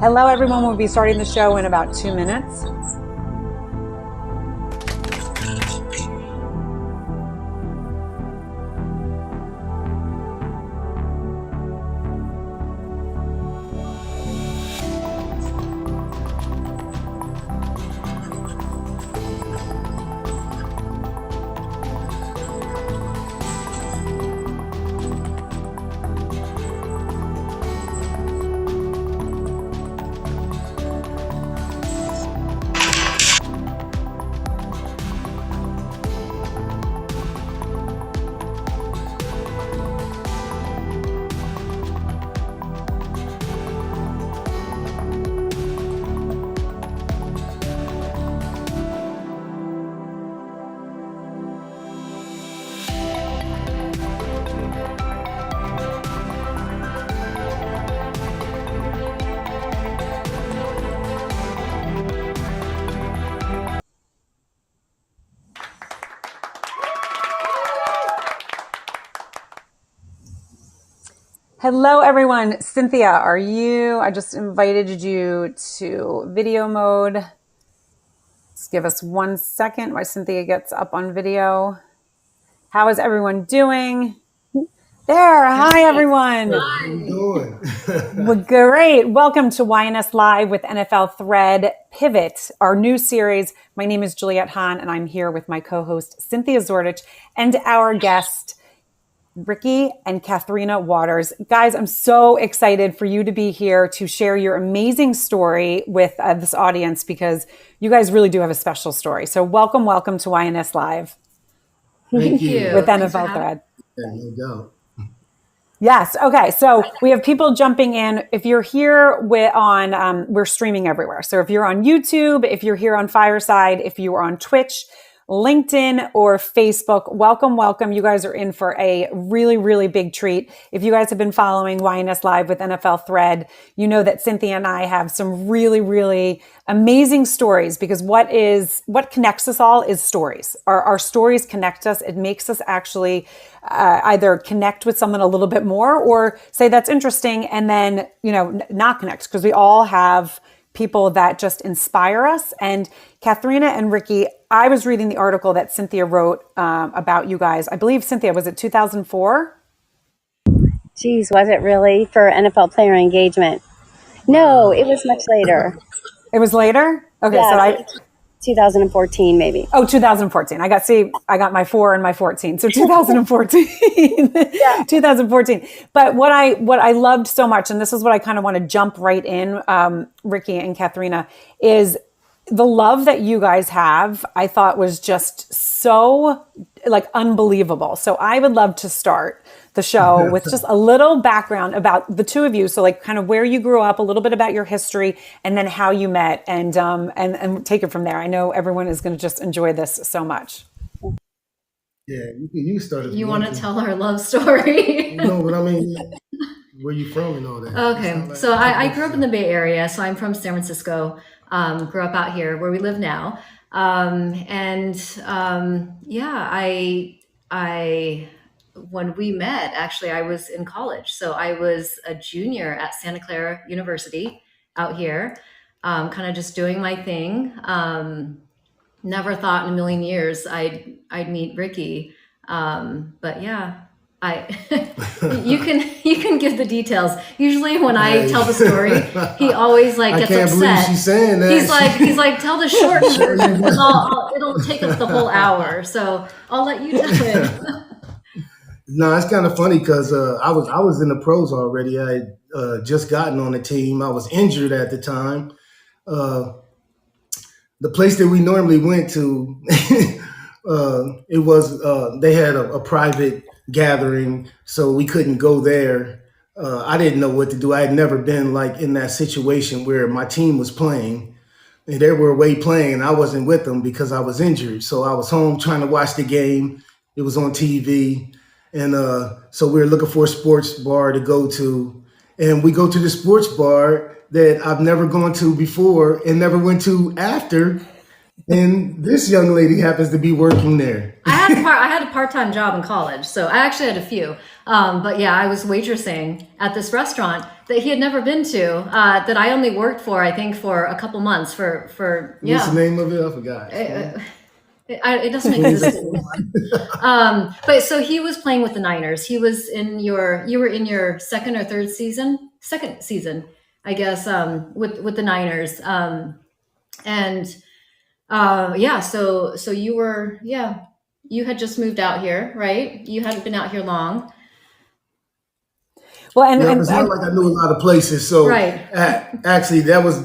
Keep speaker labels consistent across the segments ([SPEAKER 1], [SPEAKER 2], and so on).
[SPEAKER 1] Hello, everyone. We'll be starting the show in about 2 minutes. Hello, everyone. Cynthia, I just invited you to video mode. Just give us 1 second while Cynthia gets up on video. How is everyone doing? There. Hi, everyone.
[SPEAKER 2] How you doing?
[SPEAKER 1] Well, great. Welcome to YNS Live with NFL Thread Pivot, our new series. My name is Juliet Hahn, and I'm here with my co-host, Cynthia Zordich, and our guest, Ricky and Catherina Watters. Guys, I'm so excited for you to be here to share your amazing story with this audience, because you guys really do have a special story. So welcome to YNS Live.
[SPEAKER 2] Thank you.
[SPEAKER 1] With NFL Thread.
[SPEAKER 2] There you go.
[SPEAKER 1] Yes. Okay. So we have people jumping in. If you're here we're streaming everywhere. So if you're on YouTube, if you're here on Fireside, if you are on Twitch, LinkedIn, or Facebook, welcome. You guys are in for a really, really big treat. If you guys have been following YNS Live with NFL Thread, you know that Cynthia and I have some really, really amazing stories, because what connects us all is stories. Our stories connect us. It makes us actually either connect with someone a little bit more, or say that's interesting and then, not connect, because we all have people that just inspire us. And Catherina and Ricky, I was reading the article that Cynthia wrote about you guys. I believe, Cynthia, was it 2004?
[SPEAKER 3] Geez, was it really for NFL player engagement? No, it was much later.
[SPEAKER 1] It was later? Okay,
[SPEAKER 3] yeah, so 2014 maybe.
[SPEAKER 1] Oh, 2014. I got my 4 and my 14. So 2014. Yeah. 2014. But what I loved so much, and this is what I kind of want to jump right in, Ricky and Catherina, is the love that you guys have. I thought was just so unbelievable. So I would love to start the show with just a little background about the two of you. So kind of where you grew up, a little bit about your history, and then how you met, and take it from there. I know everyone is going to just enjoy this so much.
[SPEAKER 2] Yeah, you started.
[SPEAKER 4] You want to tell our love story?
[SPEAKER 2] No, but I mean, where you from and all that.
[SPEAKER 4] Okay, so I grew up in the Bay Area. So I'm from San Francisco. Grew up out here where we live now. When we met, actually, I was in college. So I was a junior at Santa Clara University out here, kind of just doing my thing. Never thought in a million years I'd meet Ricky. But yeah, you can give the details. Usually when I tell the story, he always gets upset. I can't believe she's saying that. He's like, tell the short version, because it'll take us the whole hour. So I'll let you tell it.
[SPEAKER 2] No, it's kind of funny because I was in the pros already. I had just gotten on the team. I was injured at the time. The place that we normally went to, they had a private gathering, so we couldn't go there. I didn't know what to do. I had never been like in that situation where my team was playing and they were away playing. I wasn't with them because I was injured. So I was home trying to watch the game. It was on TV. And so we were looking for a sports bar to go to. And we go to the sports bar that I've never gone to before and never went to after. And this young lady happens to be working there.
[SPEAKER 4] I had a part-time job in college, so I actually had a few. But yeah, I was waitressing at this restaurant that he had never been to, that I only worked for, I think, for a couple months for yeah.
[SPEAKER 2] What's the name of it? I forgot.
[SPEAKER 4] It doesn't exist anymore. But so he was playing with the Niners. You were in your second or third season? Second season, I guess, with the Niners. So you had just moved out here, right? You hadn't been out here long.
[SPEAKER 1] Well, and
[SPEAKER 2] it's not like I knew a lot of places. So
[SPEAKER 4] right.
[SPEAKER 2] Actually, that was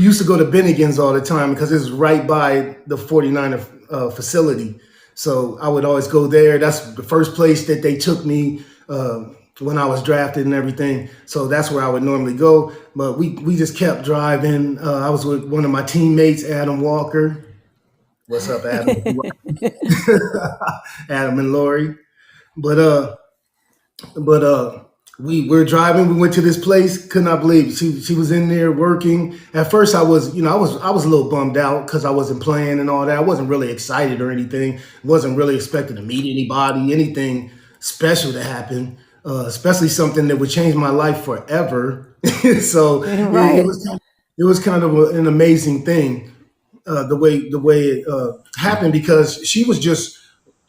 [SPEAKER 2] used to go to Bennigan's all the time because it was right by the 49er facility. So I would always go there. That's the first place that they took me when I was drafted and everything. So that's where I would normally go. But we just kept driving. I was with one of my teammates, Adam Walker. What's up, Adam? Adam and Lori. But we were driving. We went to this place. Could not believe it. She was in there working. At first, I was a little bummed out because I wasn't playing and all that. I wasn't really excited or anything. Wasn't really expecting to meet anybody, anything special to happen. Especially something that would change my life forever. So right. it was kind of an amazing thing, the way it happened, because she was just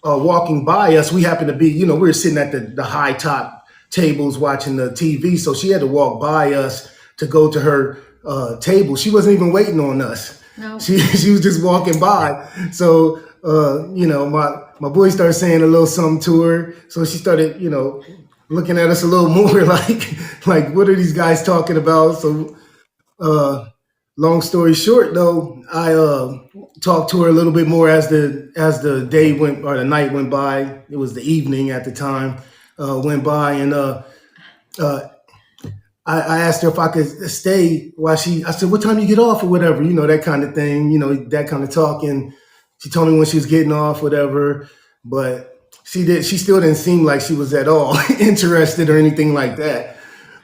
[SPEAKER 2] walking by us. We happened to be, we were sitting at the high top tables watching the TV. So she had to walk by us to go to her table. She wasn't even waiting on us. No. She was just walking by. So, my boy started saying a little something to her. So she started, looking at us a little more like what are these guys talking about? So long story short, though, I talked to her a little bit more as the day went, or the night went by. It was the evening at the time, went by, and I asked her if I could stay while I said, what time you get off or whatever, that kind of thing, that kind of talk. And she told me when she was getting off, whatever, but she still didn't seem like she was at all interested or anything like that.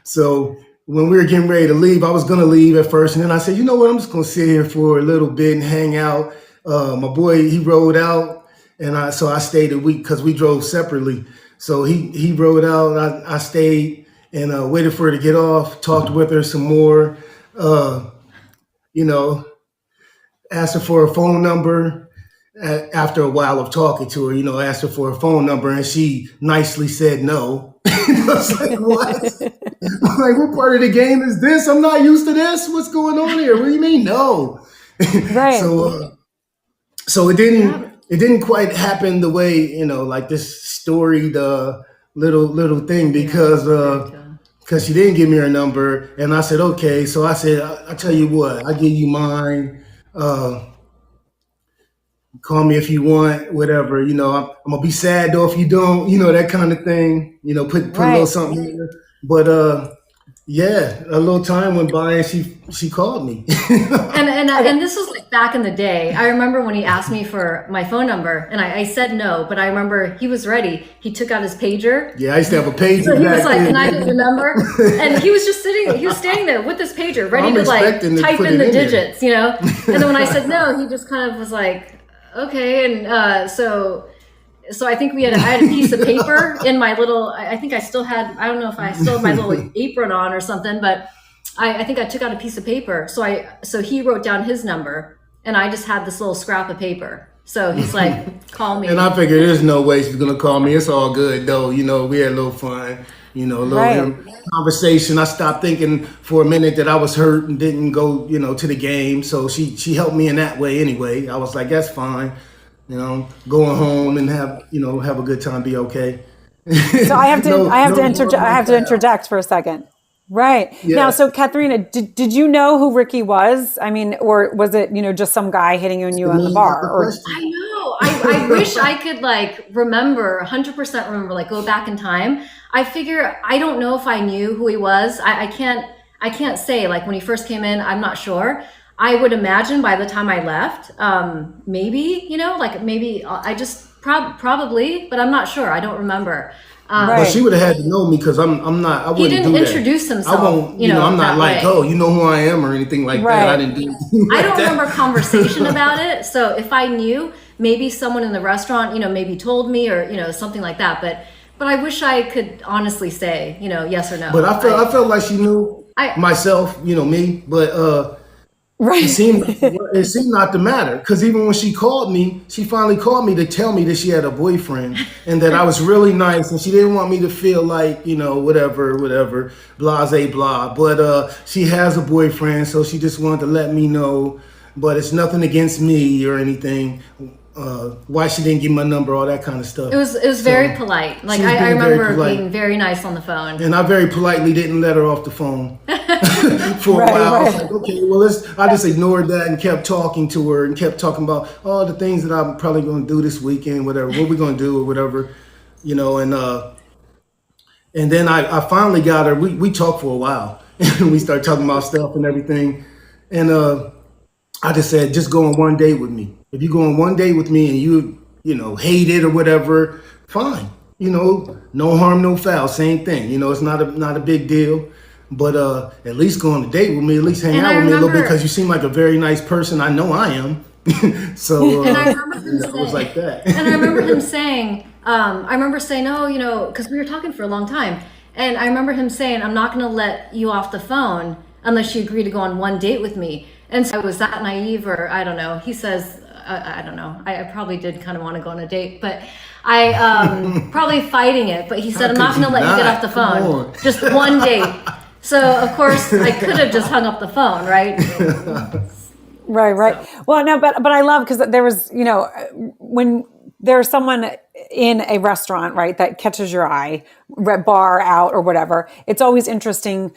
[SPEAKER 2] So when we were getting ready to leave, I was going to leave at first. And then I said, you know what, I'm just going to sit here for a little bit and hang out. My boy, he rode out. And so I stayed a week because we drove separately. So he rode out. I stayed and waited for her to get off, talked with her some more, asked her for a phone number. After a while of talking to her, asked her for a phone number, and she nicely said no. I was like, what? I'm like, what part of the game is this? I'm not used to this. What's going on here? What do you mean no? Right. So it didn't quite happen the way, like this storied little thing, because she didn't give me her number, and I said, okay. So I said, I tell you what, I give you mine. Call me if you want, whatever, I'm gonna be sad though if you don't, that kind of thing, put right. A little something in there. But a little time went by and she called me.
[SPEAKER 4] and this was like back in the day. I remember when he asked me for my phone number, and I said no, but I remember he was ready. He took out his pager.
[SPEAKER 2] Yeah, I used to have a pager.
[SPEAKER 4] So he was like, can I get your number? And he was standing there with his pager, ready to type in the digits, And then when I said no, he just kind of was like, okay. And so I think I had a piece of paper in my little, I think I still had, I don't know if I still had my little apron on or something, but I think I took out a piece of paper. So he wrote down his number, and I just had this little scrap of paper. So he's like, call me.
[SPEAKER 2] And I figured there's no way she's going to call me. It's all good though. We had a little fun, a little right. Conversation. I stopped thinking for a minute that I was hurt and didn't go, to the game. So she helped me in that way anyway. I was like, that's fine. Going home and have a good time, be okay.
[SPEAKER 1] So I have to interject for a second. Right. Yeah. Now, so Catherina, did you know who Ricky was? I mean, or was it, just some guy hitting on you in the bar? Or
[SPEAKER 4] I know. I wish I could like remember 100% remember, like go back in time. I figure I don't know if I knew who he was. I can't say, like when he first came in, I'm not sure. I would imagine by the time I left, maybe, like maybe I just probably, but I'm not sure. I don't remember.
[SPEAKER 2] But she would have had to know me because I wouldn't
[SPEAKER 4] He didn't
[SPEAKER 2] do that.
[SPEAKER 4] introduce himself.
[SPEAKER 2] I won't, I'm not like,
[SPEAKER 4] way.
[SPEAKER 2] oh, you know who I am or anything like that. I didn't do anything like
[SPEAKER 4] I don't
[SPEAKER 2] that.
[SPEAKER 4] remember conversation about it. So if I knew, maybe someone in the restaurant, maybe told me or, something like that. But I wish I could honestly say, yes or no.
[SPEAKER 2] But I felt like she knew myself, me. But it seemed not to matter because even when she finally called me to tell me that she had a boyfriend and that I was really nice and she didn't want me to feel like, whatever, blase blah. But she has a boyfriend, so she just wanted to let me know. But it's nothing against me or anything. Why she didn't give my number, all that kind of stuff.
[SPEAKER 4] It was very polite. Like I remember being very nice on the phone.
[SPEAKER 2] And I very politely didn't let her off the phone for a while. I was like, okay, well, I just ignored that and kept talking to her and kept talking about all the things that I'm probably going to do this weekend, whatever, what we're going to do or whatever, and then I finally got her. We talked for a while and we started talking about stuff and everything. And I just said, just go on one date with me. If you go on one date with me and you hate it or whatever, fine. No harm, no foul. Same thing. It's not a big deal. But at least go on a date with me. At least hang out with me a little bit because you seem like a very nice person. I know I am. So
[SPEAKER 4] and I remember him
[SPEAKER 2] it was like that.
[SPEAKER 4] And I remember him saying, oh, because we were talking for a long time. And I remember him saying, I'm not going to let you off the phone unless you agree to go on one date with me. And so I was that naive, or I don't know. He says, I don't know. I probably did kind of want to go on a date, but I probably fighting it. But he said, I'm not going to let you get off the phone. Just one date. So of course I could have just hung up the phone, right?
[SPEAKER 1] Right. So. Well, no, but I love because there was, when there's someone in a restaurant, right, that catches your eye, bar out or whatever, it's always interesting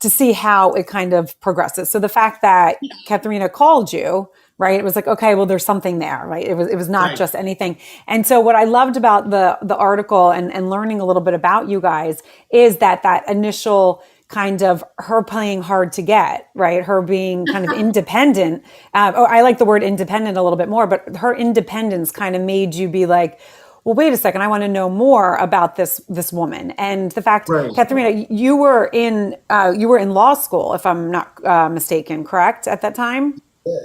[SPEAKER 1] to see how it kind of progresses. So the fact that Catherina called you, right, it was like, okay, well, there's something there, right? It was not just anything. And so what I loved about the article and learning a little bit about you guys is that initial kind of her playing hard to get, right? Her being kind of independent. I like the word independent a little bit more, but her independence kind of made you be like, well, wait a second, I want to know more about this woman. And the fact, Catherina, you were in law school, if I'm not mistaken, correct, at that time?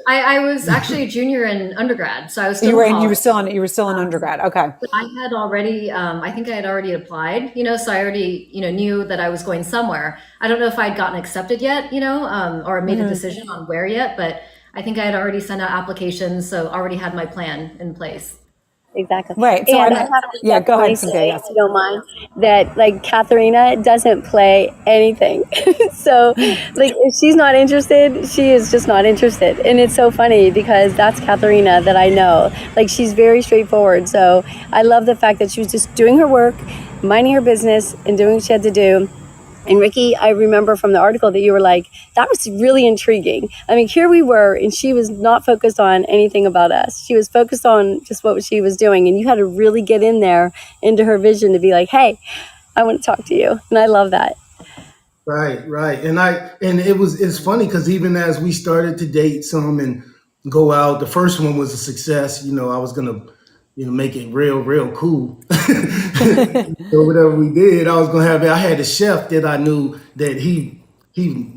[SPEAKER 4] I was actually a junior in undergrad, so I was still in college.
[SPEAKER 1] You were still in undergrad. Okay.
[SPEAKER 4] But I had already, I think I had already applied, so I already, knew that I was going somewhere. I don't know if I'd gotten accepted yet, or made a decision on where yet, but I think I had already sent out applications, so already had my plan in place.
[SPEAKER 3] Exactly.
[SPEAKER 1] Right. So go ahead, Cynthia. Yes.
[SPEAKER 3] If you don't mind, that like Catherina doesn't play anything. So like if she's not interested, she is just not interested. And it's so funny because that's Catherina that I know. Like she's very straightforward. So I love the fact that she was just doing her work, minding her business and doing what she had to do. And Ricky, I remember from the article that you were like, that was really intriguing. I mean, here we were, and she was not focused on anything about us. She was focused on just what she was doing. And you had to really get in there into her vision to be like, hey, I want to talk to you. And I love that.
[SPEAKER 2] Right. And it's funny because even as we started to date some and go out, the first one was a success. I was going to make it real cool. So whatever we did, I had a chef that I knew that he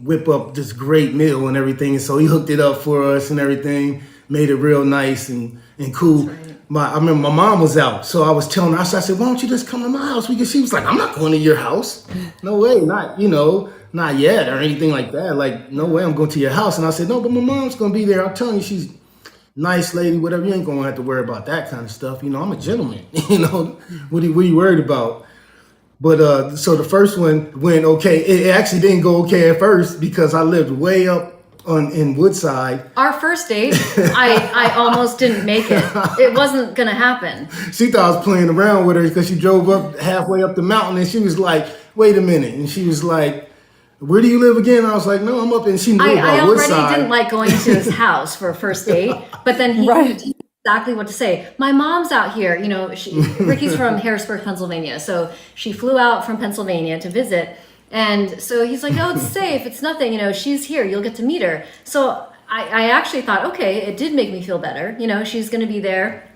[SPEAKER 2] whip up this great meal and everything. And so he hooked it up for us and everything, made it real nice and cool. Right. I remember my mom was out. So I was telling her, I said, why don't you just come to my house? She was like, I'm not going to your house. No way. Not yet or anything like that. Like, no way I'm going to your house. And I said, no, but my mom's going to be there. I'm telling you, she's nice lady, whatever. You ain't gonna have to worry about that kind of stuff. I'm a gentleman. What are you worried about? But so the first one went okay. It actually didn't go okay at first because I lived way up in Woodside.
[SPEAKER 4] Our first date, I almost didn't make it. It wasn't gonna happen.
[SPEAKER 2] She thought I was playing around with her because she drove up halfway up the mountain and she was like, "Wait a minute," and she was like, "Where do you live again?" I was like, "No, I'm up," and she knew about Woodside.
[SPEAKER 4] I already didn't like going to his house for a first date, but then he exactly what to say. My mom's out here, Ricky's from Harrisburg, Pennsylvania. So she flew out from Pennsylvania to visit. And so he's like, oh, it's safe. It's nothing. She's here. You'll get to meet her. So I actually thought, okay, it did make me feel better. She's going to be there.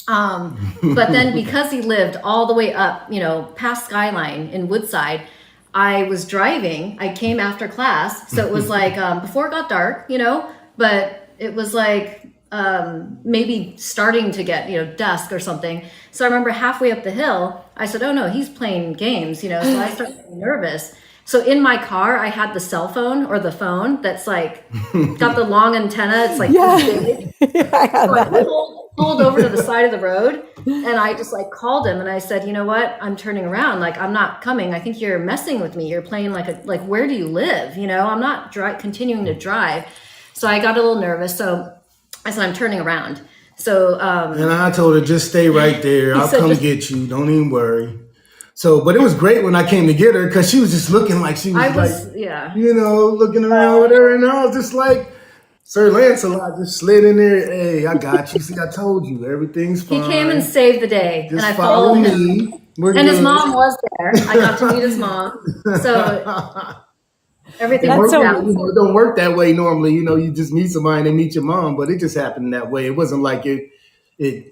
[SPEAKER 4] But then because he lived all the way up, past Skyline in Woodside, I was driving. I came after class. So it was like before it got dark, but it was like maybe starting to get, dusk or something. So I remember halfway up the hill, I said, oh no, he's playing games, so I started getting nervous. So in my car, I had the cell phone or the phone that's like got the long antenna. It's like big. So I pulled over to the side of the road and I just like called him and I said, you know what? I'm turning around. Like, I'm not coming. I think you're messing with me. You're playing like where do you live? I'm not continuing to drive. So I got a little nervous. So I said, I'm turning around. So
[SPEAKER 2] and I told her, just stay right there. I'll come get you. Don't even worry. So, but it was great when I came to get her because she was just looking like she was looking around with her. And I was just like, Sir Lancelot just slid in there. Hey, I got you. See, I told you, everything's fine.
[SPEAKER 4] He came and saved the day.
[SPEAKER 2] Just
[SPEAKER 4] and I
[SPEAKER 2] follow
[SPEAKER 4] followed
[SPEAKER 2] me.
[SPEAKER 4] him. And his mom was there. I got to meet his mom. So everything worked out.
[SPEAKER 2] It don't work that way normally. You just meet somebody and they meet your mom, but it just happened that way. It wasn't like it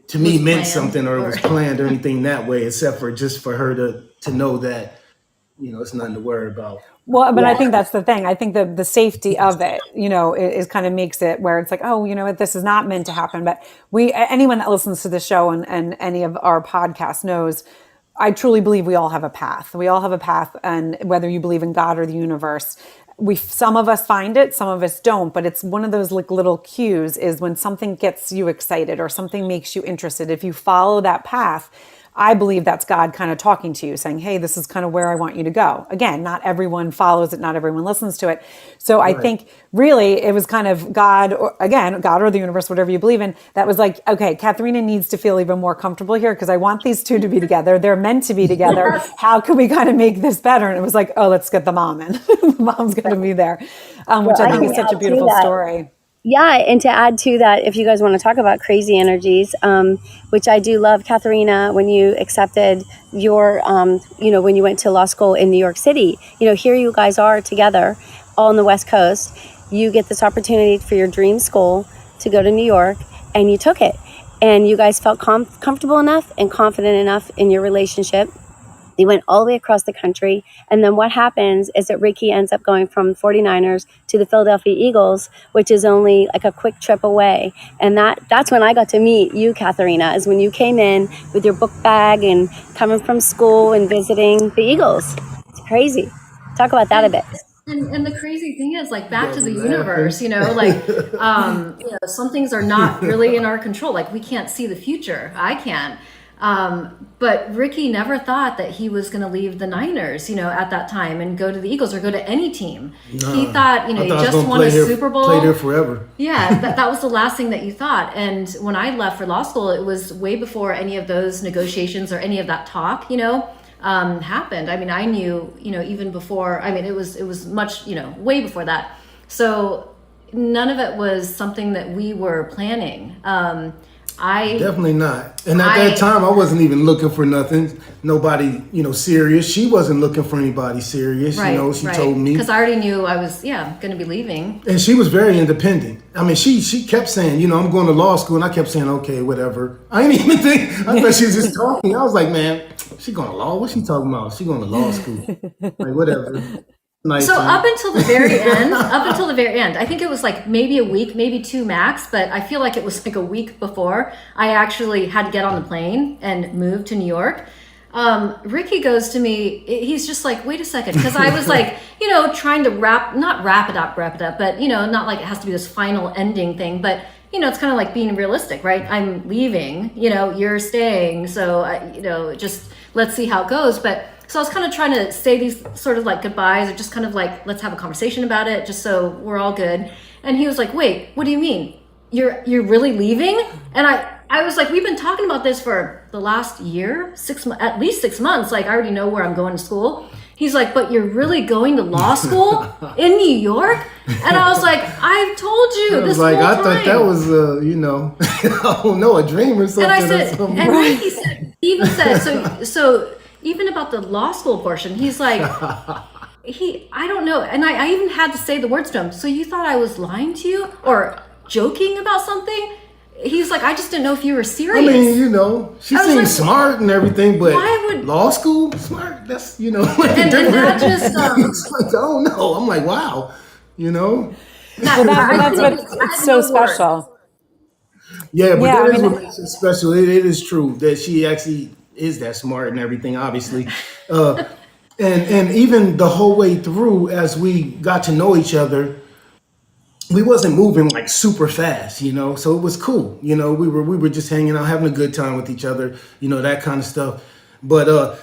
[SPEAKER 2] to me meant something or it was planned or anything that way, except for just for her to know that, it's nothing to worry about.
[SPEAKER 1] Well, but I think that's the thing. I think the safety of it, is kind of makes it where it's like, oh, this is not meant to happen. But anyone that listens to the show and any of our podcasts knows, I truly believe we all have a path. We all have a path. And whether you believe in God or the universe, some of us find it, some of us don't, but it's one of those like little cues is when something gets you excited or something makes you interested. If you follow that path, I believe that's God kind of talking to you saying, hey, this is kind of where I want you to go. Again, not everyone follows it. Not everyone listens to it. So I think really it was kind of God or the universe, whatever you believe in, that was like, okay, Catherina needs to feel even more comfortable here because I want these two to be together. They're meant to be together. How can we kind of make this better? And it was like, oh, let's get the mom in. The mom's going to be there, which I think is such a beautiful story.
[SPEAKER 3] Yeah, and to add to that, if you guys want to talk about crazy energies, which I do love, Catherina, when you accepted your, when you went to law school in New York City, here you guys are together, all on the West Coast. You get this opportunity for your dream school to go to New York, and you took it. And you guys felt comfortable enough and confident enough in your relationship. They went all the way across the country. And then what happens is that Ricky ends up going from 49ers to the Philadelphia Eagles, which is only like a quick trip away. And that's when I got to meet you, Catherina, is when you came in with your book bag and coming from school and visiting the Eagles. It's crazy. Talk about that a bit.
[SPEAKER 4] And the crazy thing is, like, back to the universe, some things are not really in our control. Like, we can't see the future. I can't. But Ricky never thought that he was going to leave the Niners, at that time and go to the Eagles or go to any team. No, he thought, he just won a Super Bowl.
[SPEAKER 2] Play there forever.
[SPEAKER 4] Yeah, that was the last thing that you thought. And when I left for law school, it was way before any of those negotiations or any of that talk, happened. I mean, I knew, even before, it was much, way before that. So none of it was something that we were planning.
[SPEAKER 2] Definitely not. And at that time, I wasn't even looking for nothing. Nobody, serious. She wasn't looking for anybody serious. She told me.
[SPEAKER 4] Because I already knew I was, going to be leaving.
[SPEAKER 2] And she was very independent. I mean, she kept saying, I'm going to law school. And I kept saying, okay, whatever. I didn't even think. I thought she was just talking. I was like, man, she going to law? What's she talking about? She going to law school. Like, whatever.
[SPEAKER 4] So up until the very end, I think it was like maybe a week, maybe two max, but I feel like it was like a week before I actually had to get on the plane and move to New York. Ricky goes to me, he's just like, wait a second. Because I was like, trying to not wrap it up, but, not like it has to be this final ending thing, but, it's kind of like being realistic, right? I'm leaving, you're staying. So, just let's see how it goes. But so I was kind of trying to say these sort of like goodbyes or just kind of like, let's have a conversation about it just so we're all good. And he was like, wait, what do you mean? You're really leaving? And I was like, we've been talking about this for the last year, at least 6 months. Like, I already know where I'm going to school. He's like, but you're really going to law school in New York? And I was like, I've told you this whole time.
[SPEAKER 2] I thought that was, I don't know, a dream or something.
[SPEAKER 4] And I said, and then he even said, so even about the law school portion, he's like, I don't know. And I even had to say the words to him. So you thought I was lying to you or joking about something? He's like, I just didn't know if you were serious.
[SPEAKER 2] I mean, she seems like, smart and everything, but law school smart? That's,
[SPEAKER 4] and that just,
[SPEAKER 2] it's like, I don't know. I'm like, wow,
[SPEAKER 1] That's what it's so special.
[SPEAKER 2] Yeah, but that is what makes it special. It is true that she actually is that smart and everything, obviously. And even the whole way through, as we got to know each other, we wasn't moving like super fast, so it was cool. We were just hanging out, having a good time with each other, that kind of stuff. But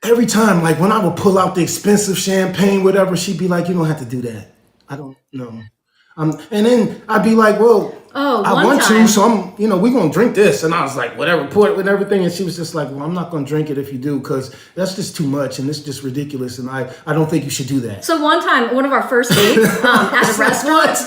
[SPEAKER 2] every time, like when I would pull out the expensive champagne, whatever, she'd be like, you don't have to do that. I don't know. And then I'd be like, well, I want to, so I'm, we're going to drink this. And I was like, whatever, pour it with everything. And she was just like, well, I'm not going to drink it if you do, because that's just too much and it's just ridiculous. And I don't think you should do that.
[SPEAKER 4] So one time, one of our first dates at a restaurant,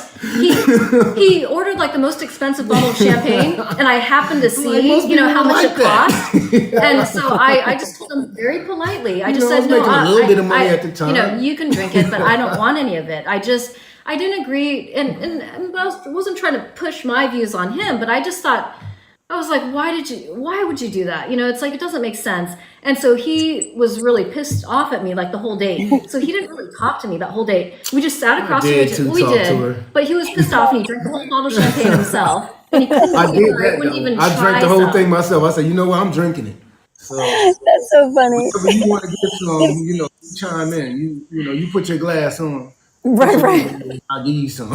[SPEAKER 4] he ordered like the most expensive bottle of champagne. And I happened to see, how much it cost. And so I just told him very politely, I just said, no,
[SPEAKER 2] a little bit of money at the time.
[SPEAKER 4] You can drink it, but I don't want any of it. I didn't agree, and I wasn't trying to push my views on him, but I just thought, I was like, why would you do that? It's like, it doesn't make sense. And so he was really pissed off at me like the whole date. So he didn't really talk to me that whole date. We just sat across from each other. We did, but he was pissed off and he drank the whole bottle of champagne himself. And he couldn't
[SPEAKER 2] I did that. I drank the whole thing myself. I said, you know what, I'm drinking it. So
[SPEAKER 3] that's so funny.
[SPEAKER 2] Whatever you want to get some, chime in. You put your glass on.
[SPEAKER 1] Right.
[SPEAKER 2] I'll give you some.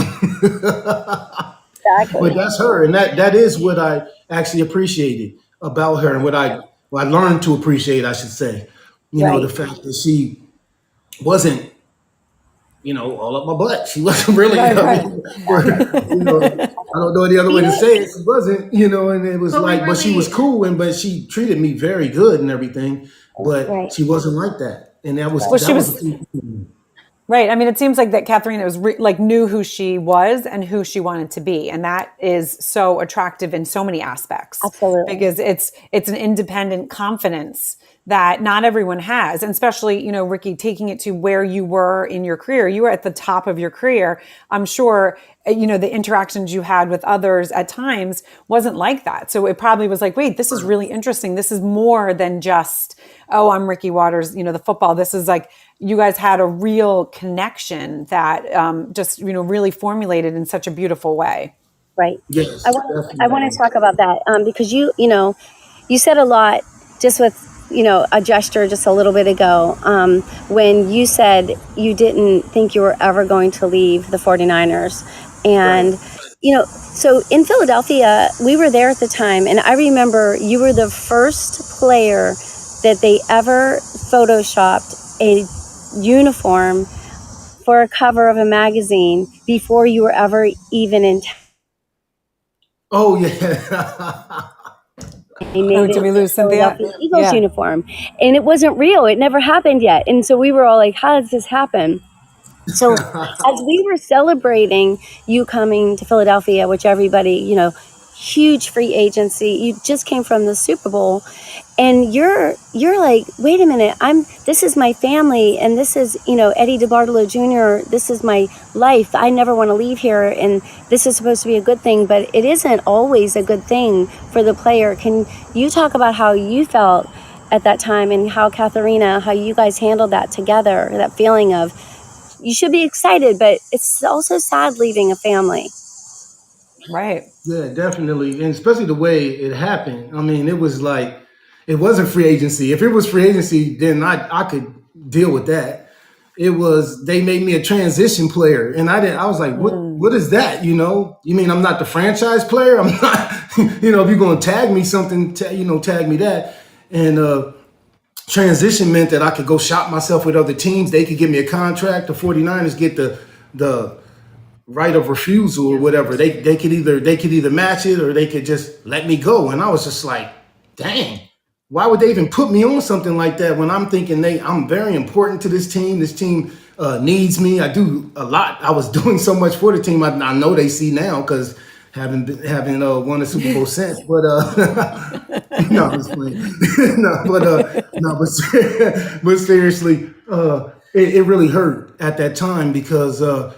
[SPEAKER 3] Exactly.
[SPEAKER 2] But that's her, and that is what I actually appreciated about her, and what I learned to appreciate, I should say. The fact that she wasn't, all up my butt. She wasn't really. I don't know any other way to say it. She wasn't, and it was but she was cool, but she treated me very good and everything. But she wasn't like that, and that was.
[SPEAKER 1] Well, she was. Right. I mean, it seems like that Catherina was knew who she was and who she wanted to be. And that is so attractive in so many aspects.
[SPEAKER 3] Absolutely.
[SPEAKER 1] Because it's an independent confidence that not everyone has. And especially, Ricky, taking it to where you were in your career, you were at the top of your career. I'm sure, the interactions you had with others at times wasn't like that. So it probably was like, wait, this is really interesting. This is more than just, oh, I'm Ricky Watters, the football. This is like, you guys had a real connection that just, really formulated in such a beautiful way.
[SPEAKER 3] Right.
[SPEAKER 2] Yes,
[SPEAKER 3] I want to talk about that because you said a lot just with, a gesture just a little bit ago when you said you didn't think you were ever going to leave the 49ers. And, so in Philadelphia, we were there at the time. And I remember you were the first player that they ever photoshopped a uniform for a cover of a magazine before you were ever even in town.
[SPEAKER 2] Oh, yeah.
[SPEAKER 3] They made
[SPEAKER 1] Did we lose Cynthia?
[SPEAKER 3] Eagles uniform. And it wasn't real. It never happened yet. And so we were all like, how does this happen? So as we were celebrating you coming to Philadelphia, which everybody, huge free agency, you just came from the Super Bowl, and you're like, wait a minute, this is my family, and this is, Eddie DeBartolo Jr., this is my life. I never want to leave here, and this is supposed to be a good thing, but it isn't always a good thing for the player. Can you talk about how you felt at that time, and how you guys handled that together, that feeling of, you should be excited, but it's also sad leaving a family.
[SPEAKER 1] Right.
[SPEAKER 2] Yeah, definitely. And especially the way it happened. I mean, it was like, it wasn't free agency. If it was free agency, then I could deal with that. It was, they made me a transition player. And I was like, what is that? You mean I'm not the franchise player? I'm not, if you're going to tag me something, tag me that. And transition meant that I could go shop myself with other teams. They could give me a contract. The 49ers get the right of refusal or whatever. They could either match it or they could just let me go. And I was just like, dang, why would they even put me on something like that when I'm thinking I'm very important to this team. This team needs me. I do a lot. I was doing so much for the team. I know they see now because having won a Super Bowl since. But no, I was playing. But seriously, it really hurt at that time because I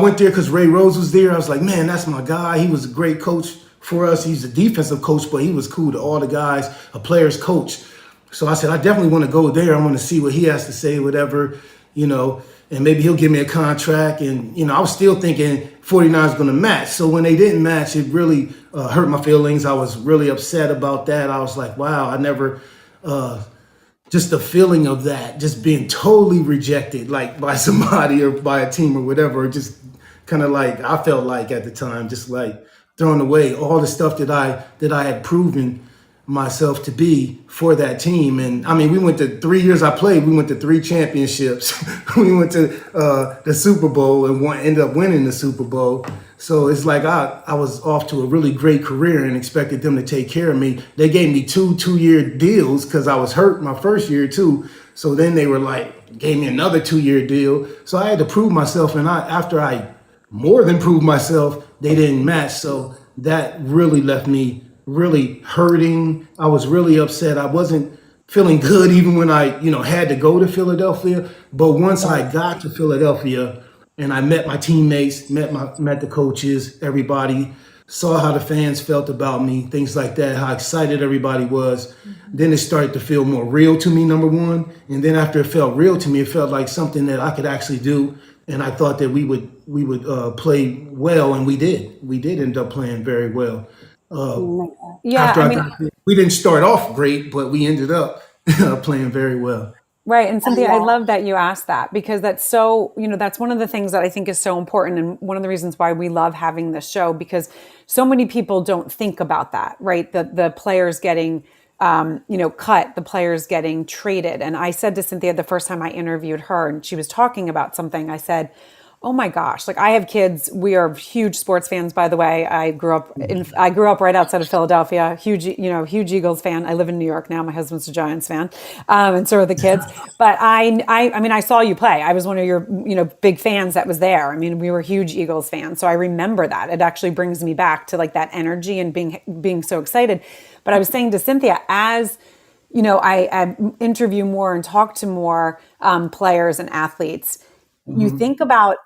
[SPEAKER 2] went there because Ray Rose was there. I was like, man, that's my guy. He was a great coach for us. He's a defensive coach, but he was cool to all the guys, a player's coach. So I said, I definitely want to go there. I want to see what he has to say, whatever, and maybe he'll give me a contract. And, I was still thinking 49 is going to match. So when they didn't match, it really hurt my feelings. I was really upset about that. I was like, wow, I never, just the feeling of that, just being totally rejected, like by somebody or by a team or whatever, just kind of like, I felt like at the time, just like throwing away all the stuff that I had proven myself to be for that team. And I mean, we went to 3 years I played, we went to 3 championships. We went to the Super Bowl and ended up winning the Super Bowl. So it's like I was off to a really great career and expected them to take care of me. They gave me 2-year deals because I was hurt my first year too. So then they were like, gave me another 2-year deal. So I had to prove myself. And after I more than proved myself, they didn't match. So that really left me really hurting. I was really upset. I wasn't feeling good even when I, had to go to Philadelphia. But once I got to Philadelphia and I met my teammates, met the coaches, everybody, saw how the fans felt about me, things like that, how excited everybody was. Then it started to feel more real to me, number one. And then after it felt real to me, it felt like something that I could actually do. And I thought that we would play well, and we did. We did end up playing very well.
[SPEAKER 1] Yeah,
[SPEAKER 2] We didn't start off great, but we ended up playing very well.
[SPEAKER 1] Right. And Cynthia, I love that you asked that because that's so, that's one of the things that I think is so important. And one of the reasons why we love having this show, because so many people don't think about that, right? The players getting, cut, the players getting traded. And I said to Cynthia the first time I interviewed her and she was talking about something, I said, oh my gosh, like I have kids. We are huge sports fans, by the way. I grew up right outside of Philadelphia, huge Eagles fan. I live in New York now. My husband's a Giants fan. And so are the kids. But I saw you play. I was one of your, big fans that was there. I mean, we were huge Eagles fans. So I remember that. It actually brings me back to like that energy and being so excited. But I was saying to Cynthia, as I interview more and talk to more players and athletes, you think about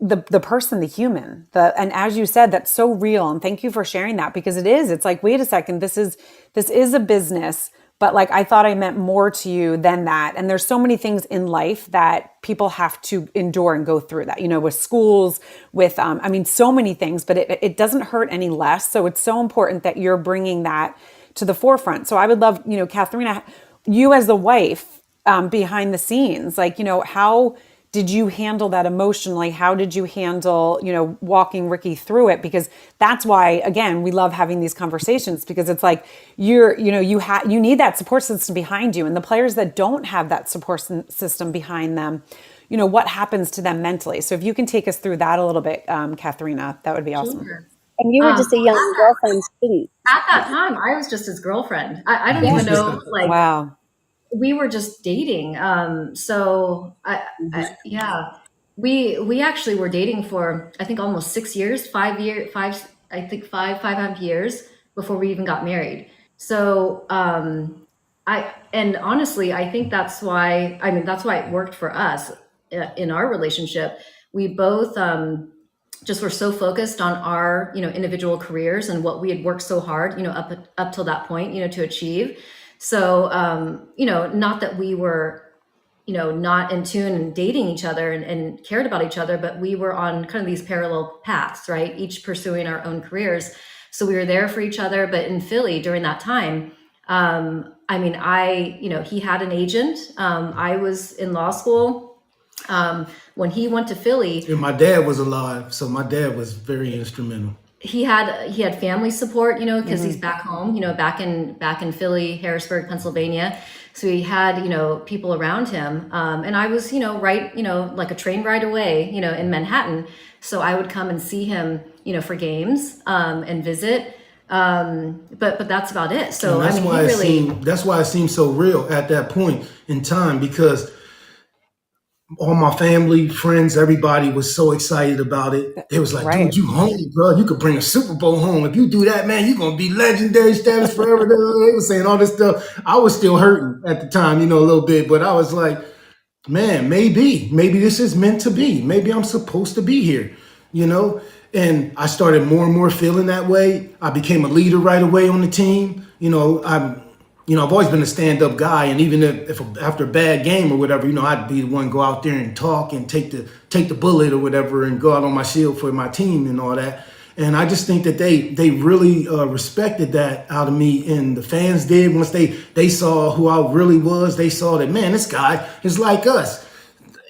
[SPEAKER 1] the person, the human, and as you said, that's so real. And thank you for sharing that because it's like, wait a second, this is a business, but like, I thought I meant more to you than that. And there's so many things in life that people have to endure and go through that, with schools, with, so many things, but it doesn't hurt any less. So it's so important that you're bringing that to the forefront. So I would love, Catherina, you as the wife, behind the scenes, like, how did you handle that emotionally? How did you handle, walking Ricky through it? Because that's why, again, we love having these conversations because it's like you need that support system behind you. And the players that don't have that support system behind them, what happens to them mentally? So if you can take us through that a little bit, Catherina, that would be awesome.
[SPEAKER 4] Sure.
[SPEAKER 3] And you were just a young girlfriend student.
[SPEAKER 4] At that time, I was just his girlfriend. I don't even know, like,
[SPEAKER 1] wow.
[SPEAKER 4] We were just dating. We actually were dating for, I think, almost 6 years, 5.5 years before we even got married. So, and honestly, I think that's why it worked for us in our relationship. We both, just were so focused on our, individual careers and what we had worked so hard, up till that point, to achieve. So, not that we were, not in tune and dating each other and cared about each other, but we were on kind of these parallel paths, right? Each pursuing our own careers. So we were there for each other. But in Philly during that time, he had an agent. I was in law school. When he went to Philly,
[SPEAKER 2] and my dad was alive, so my dad was very instrumental.
[SPEAKER 4] He had family support, because he's back home, back in Philly, Harrisburg, Pennsylvania. So he had, people around him. And I was, right, like a train ride away, in Manhattan. So I would come and see him, for games, and visit. But that's about it. So
[SPEAKER 2] And
[SPEAKER 4] I mean, he really.
[SPEAKER 2] that's why it seemed so real at that point in time, because all my family, friends, everybody was so excited about it. They was like,
[SPEAKER 1] Right.
[SPEAKER 2] dude, you home, bro. You could bring a Super Bowl home. If you do that, man, you're going to be legendary status forever. They were saying all this stuff. I was still hurting at the time, a little bit, but I was like, man, maybe this is meant to be. Maybe I'm supposed to be here, you know? And I started more and more feeling that way. I became a leader right away on the team. I've always been a stand-up guy, and even if after a bad game or whatever, I'd be the one to go out there and talk and take the bullet or whatever and go out on my shield for my team and all that. And I just think that they really respected that out of me, and the fans did. Once they saw who I really was, they saw that, man, this guy is like us.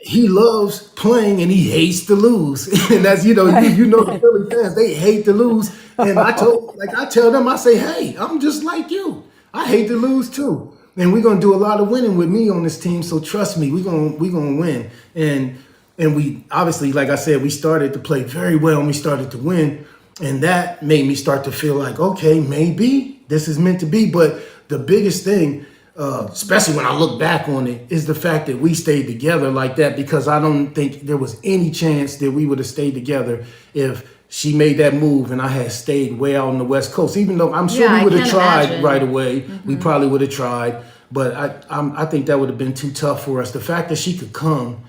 [SPEAKER 2] He loves playing and he hates to lose. And that's, the Philly fans, they hate to lose. And I tell them, I say, hey, I'm just like you. I hate to lose too. And we're gonna do a lot of winning with me on this team. So trust me, we're gonna win. And we obviously, like I said, we started to play very well and we started to win. And that made me start to feel like, okay, maybe this is meant to be. But the biggest thing, especially when I look back on it, is the fact that we stayed together like that, because I don't think there was any chance that we would have stayed together if she made that move and I had stayed way out on the West Coast. Even though I'm sure we would have tried
[SPEAKER 4] imagine.
[SPEAKER 2] right away. We probably would have tried. But I think that would have been too tough for us. The fact that she could come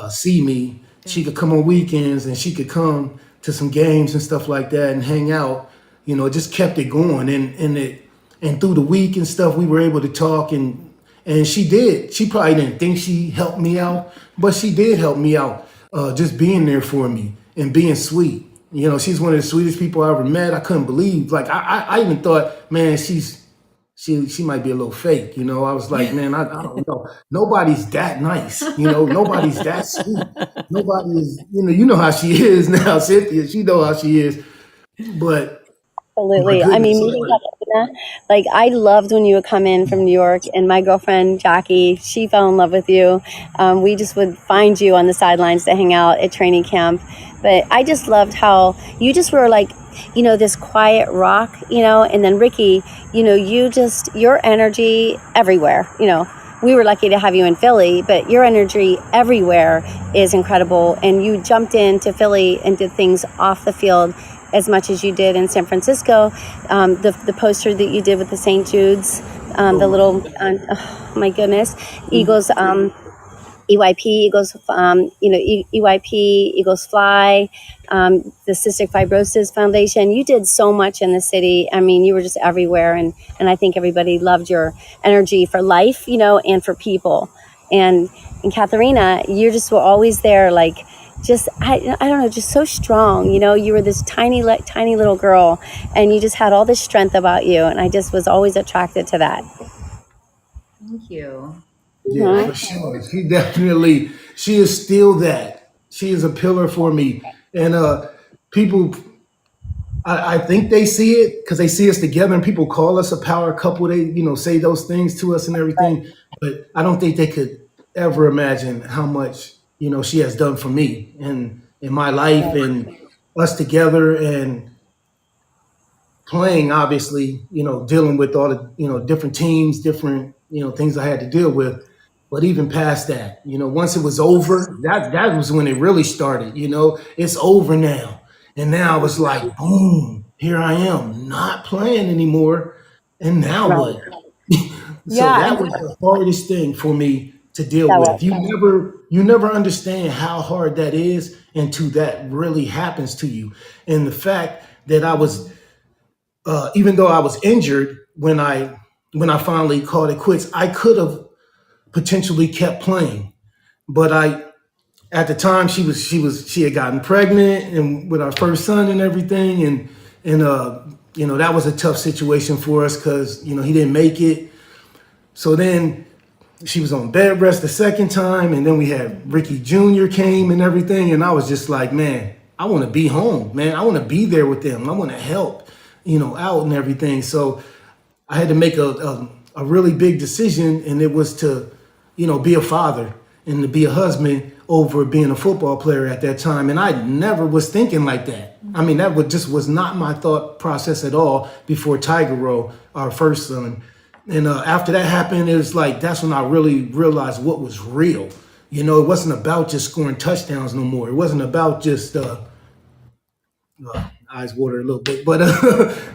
[SPEAKER 2] see me, she could come on weekends and she could come to some games and stuff like that and hang out, it just kept it going. And through the week and stuff, we were able to talk, and she did. She probably didn't think she helped me out, but she did help me out, just being there for me and being sweet. She's one of the sweetest people I ever met. I couldn't believe, like, I even thought, man, she might be a little fake. I was like, man, I don't know. Nobody's that nice. Nobody's that sweet. Nobody is, you know how she is now, Cynthia. She know how she is. But my
[SPEAKER 3] Absolutely. I
[SPEAKER 2] goodness,
[SPEAKER 3] mean, meeting Catherina, like I loved when you would come in from New York, and my girlfriend Jackie, she fell in love with you. We just would find you on the sidelines to hang out at training camp. But I just loved how you just were like, this quiet rock, and then Ricky, your energy everywhere, we were lucky to have you in Philly, but your energy everywhere is incredible. And you jumped into Philly and did things off the field as much as you did in San Francisco. The poster that you did with the St. Jude's, the little, oh my goodness, Eagles, EYP, Eagles, EYP, Eagles Fly, the Cystic Fibrosis Foundation. You did so much in the city. I mean, you were just everywhere. And I think everybody loved your energy for life, and for people. And Catherina, you just were always there, like, just, I don't know, just so strong. You were this tiny little girl, and you just had all this strength about you. And I just was always attracted to that.
[SPEAKER 4] Thank you.
[SPEAKER 2] yeah, for sure. She is still that. She is a pillar for me. And people, I think they see it because they see us together, and people call us a power couple. They, say those things to us and everything. But I don't think they could ever imagine how much, she has done for me and in my life and us together and playing, obviously, dealing with all the, different teams, different, things I had to deal with. But even past that, once it was over, that was when it really started, it's over now. And now it's like, boom, here I am, not playing anymore. And now
[SPEAKER 3] Right.
[SPEAKER 2] what? So
[SPEAKER 1] Yeah.
[SPEAKER 2] that was the hardest thing for me to deal
[SPEAKER 3] That
[SPEAKER 2] with.
[SPEAKER 3] was.
[SPEAKER 2] You never understand how hard that is until that really happens to you. And the fact that I was, even though I was injured when I finally called it quits, I could have potentially kept playing. But at the time, she had gotten pregnant and with our first son and everything, and that was a tough situation for us because he didn't make it. So then she was on bed rest the second time, and then we had Ricky Jr. came and everything, and I was just like, man, I want to be home, man. I want to be there with them. I want to help, out and everything. So I had to make a really big decision, and it was to, be a father. and to be a husband over being a football player at that time. And I never was thinking like that. I mean, just was not my thought process at all before Tiger Rowe, our first son. And after that happened, it was like, that's when I really realized what was real. You know, it wasn't about just scoring touchdowns no more. It wasn't about just, eyes water a little bit, but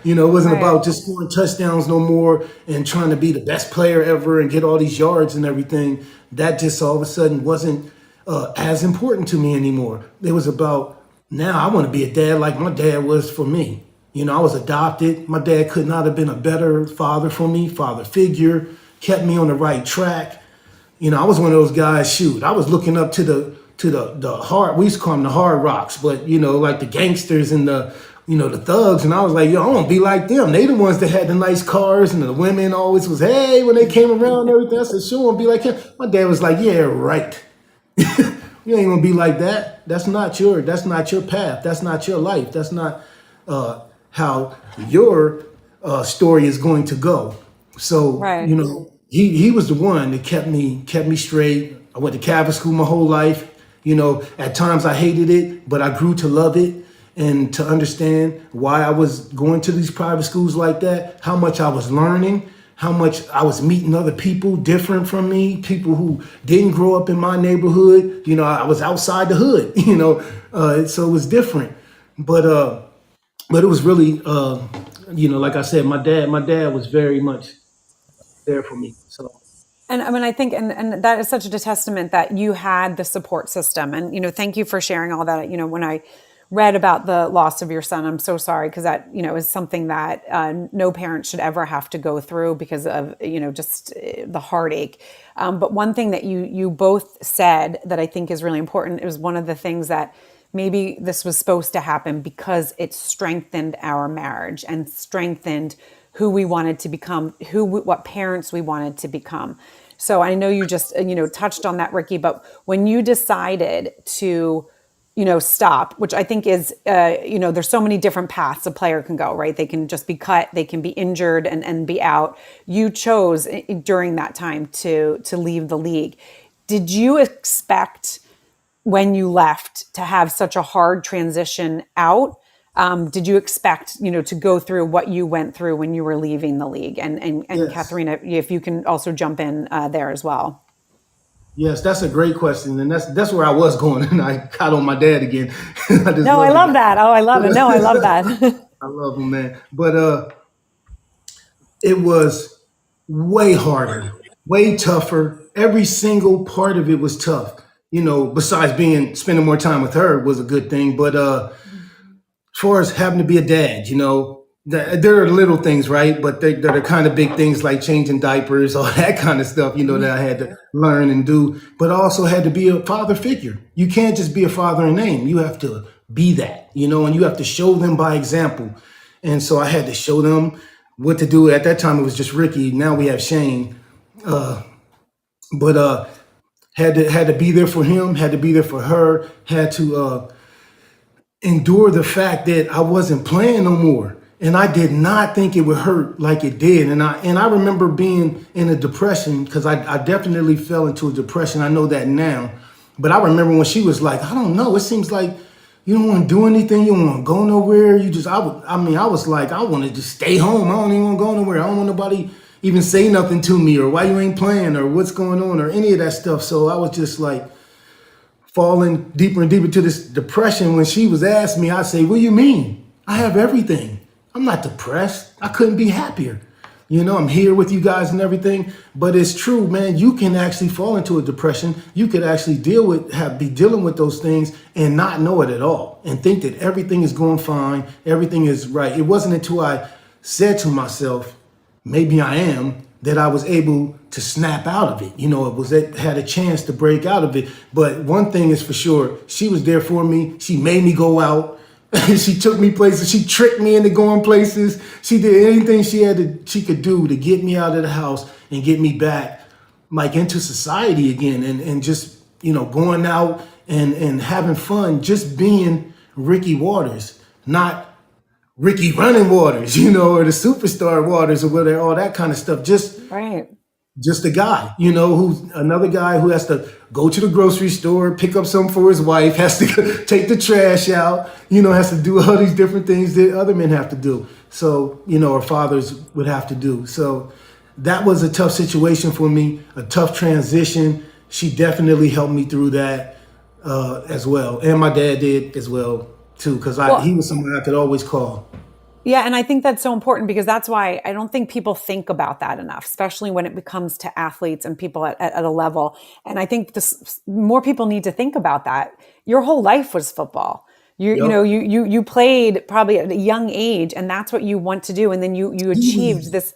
[SPEAKER 2] you know, it wasn't about just scoring touchdowns no more and trying to be the best player ever and get all these yards and everything. That just all of a sudden wasn't as important to me anymore. It was about, now I want to be a dad like my dad was for me. You know, I was adopted. My dad could not have been a better father for me, father figure, kept me on the right track. You know, I was one of those guys, shoot, I was looking up to the hard, we used to call them the hard rocks, but you know, like the gangsters and the, you know, the thugs. And I was like, yo, I want to be like them. They the ones that had the nice cars, and the women always was, hey, when they came around and everything. I said, sure, I want to be like him. My dad was like, yeah, right. You ain't gonna be like that. That's not your path. That's not your life. That's not how your story is going to go. So, you know, he was the one that kept me straight. I went to Catholic school my whole life. You know, at times I hated it, but I grew to love it and to understand why I was going to these private schools like that, how much I was learning, how much I was meeting other people different from me, people who didn't grow up in my neighborhood. You know, I was outside the hood, you know, so it was different. But it was really, you know, like I said, my dad was very much there for me. So.
[SPEAKER 1] And I mean, I think, and that is such a testament that you had the support system. And, you know, thank you for sharing all that. You know, when I read about the loss of your son, I'm so sorry, because that, you know, is something that no parent should ever have to go through because of, you know, just the heartache. But one thing that you both said that I think is really important, it was one of the things that maybe this was supposed to happen because it strengthened our marriage and strengthened who we wanted to become, what parents we wanted to become. So I know you just, you know, touched on that, Ricky, but when you decided to, you know, stop, which I think is, you know, there's so many different paths a player can go, right? They can just be cut, they can be injured and be out. You chose during that time to leave the league. Did you expect when you left to have such a hard transition out? Did you expect, you know, to go through what you went through when you were leaving the league? And yes. Catherina, if you can also jump in there as well.
[SPEAKER 2] Yes, that's a great question, and that's where I was going, and I caught on my dad again.
[SPEAKER 1] I love that. Oh, I love it. No, I love that.
[SPEAKER 2] I love him, man. But it was way harder, way tougher. Every single part of it was tough. You know, besides spending more time with her was a good thing, but as far as having to be a dad, you know, there are little things, right? But they're the kind of big things like changing diapers, all that kind of stuff, you know, that I had to learn and do. But I also had to be a father figure. You can't just be a father in name. You have to be that, you know, and you have to show them by example. And so I had to show them what to do. At that time, it was just Ricky. Now we have Shane. But had to be there for him, had to be there for her, had to endure the fact that I wasn't playing no more. And I did not think it would hurt like it did. And I remember being in a depression, because I definitely fell into a depression. I know that now. But I remember when she was like, I don't know, it seems like you don't want to do anything. You don't want to go nowhere. I was like, I want to just stay home. I don't even want to go nowhere. I don't want nobody even say nothing to me, or why you ain't playing, or what's going on, or any of that stuff. So I was just like falling deeper and deeper to this depression. When she was asking me, I'd say, what do you mean? I have everything. I'm not depressed. I couldn't be happier. You know, I'm here with you guys and everything. But it's true, man. You can actually fall into a depression. You could actually be dealing with those things and not know it at all, and think that everything is going fine, everything is right. It wasn't until I said to myself, maybe I am, that I was able to snap out of it. You know, had a chance to break out of it. But one thing is for sure, she was there for me. She made me go out. She took me places. She tricked me into going places. She did anything she could do to get me out of the house and get me back, like, into society again, and just, you know, going out and having fun, just being Ricky Watters, not Ricky Running Waters, you know, or the superstar Waters, or whatever, all that kind of stuff. Just just a guy, who's another guy who has to go to the grocery store, pick up something for his wife, has to take the trash out, has to do all these different things that other men have to do. So, or fathers would have to do. So that was a tough situation for me, a tough transition. She definitely helped me through that as well. And my dad did as well, too, because he was someone I could always call.
[SPEAKER 1] Yeah, and I think that's so important because that's why I don't think people think about that enough, especially when it comes to athletes and people at a level. And I think more people need to think about that. Your whole life was football. You played probably at a young age, and that's what you want to do. And then you achieved this,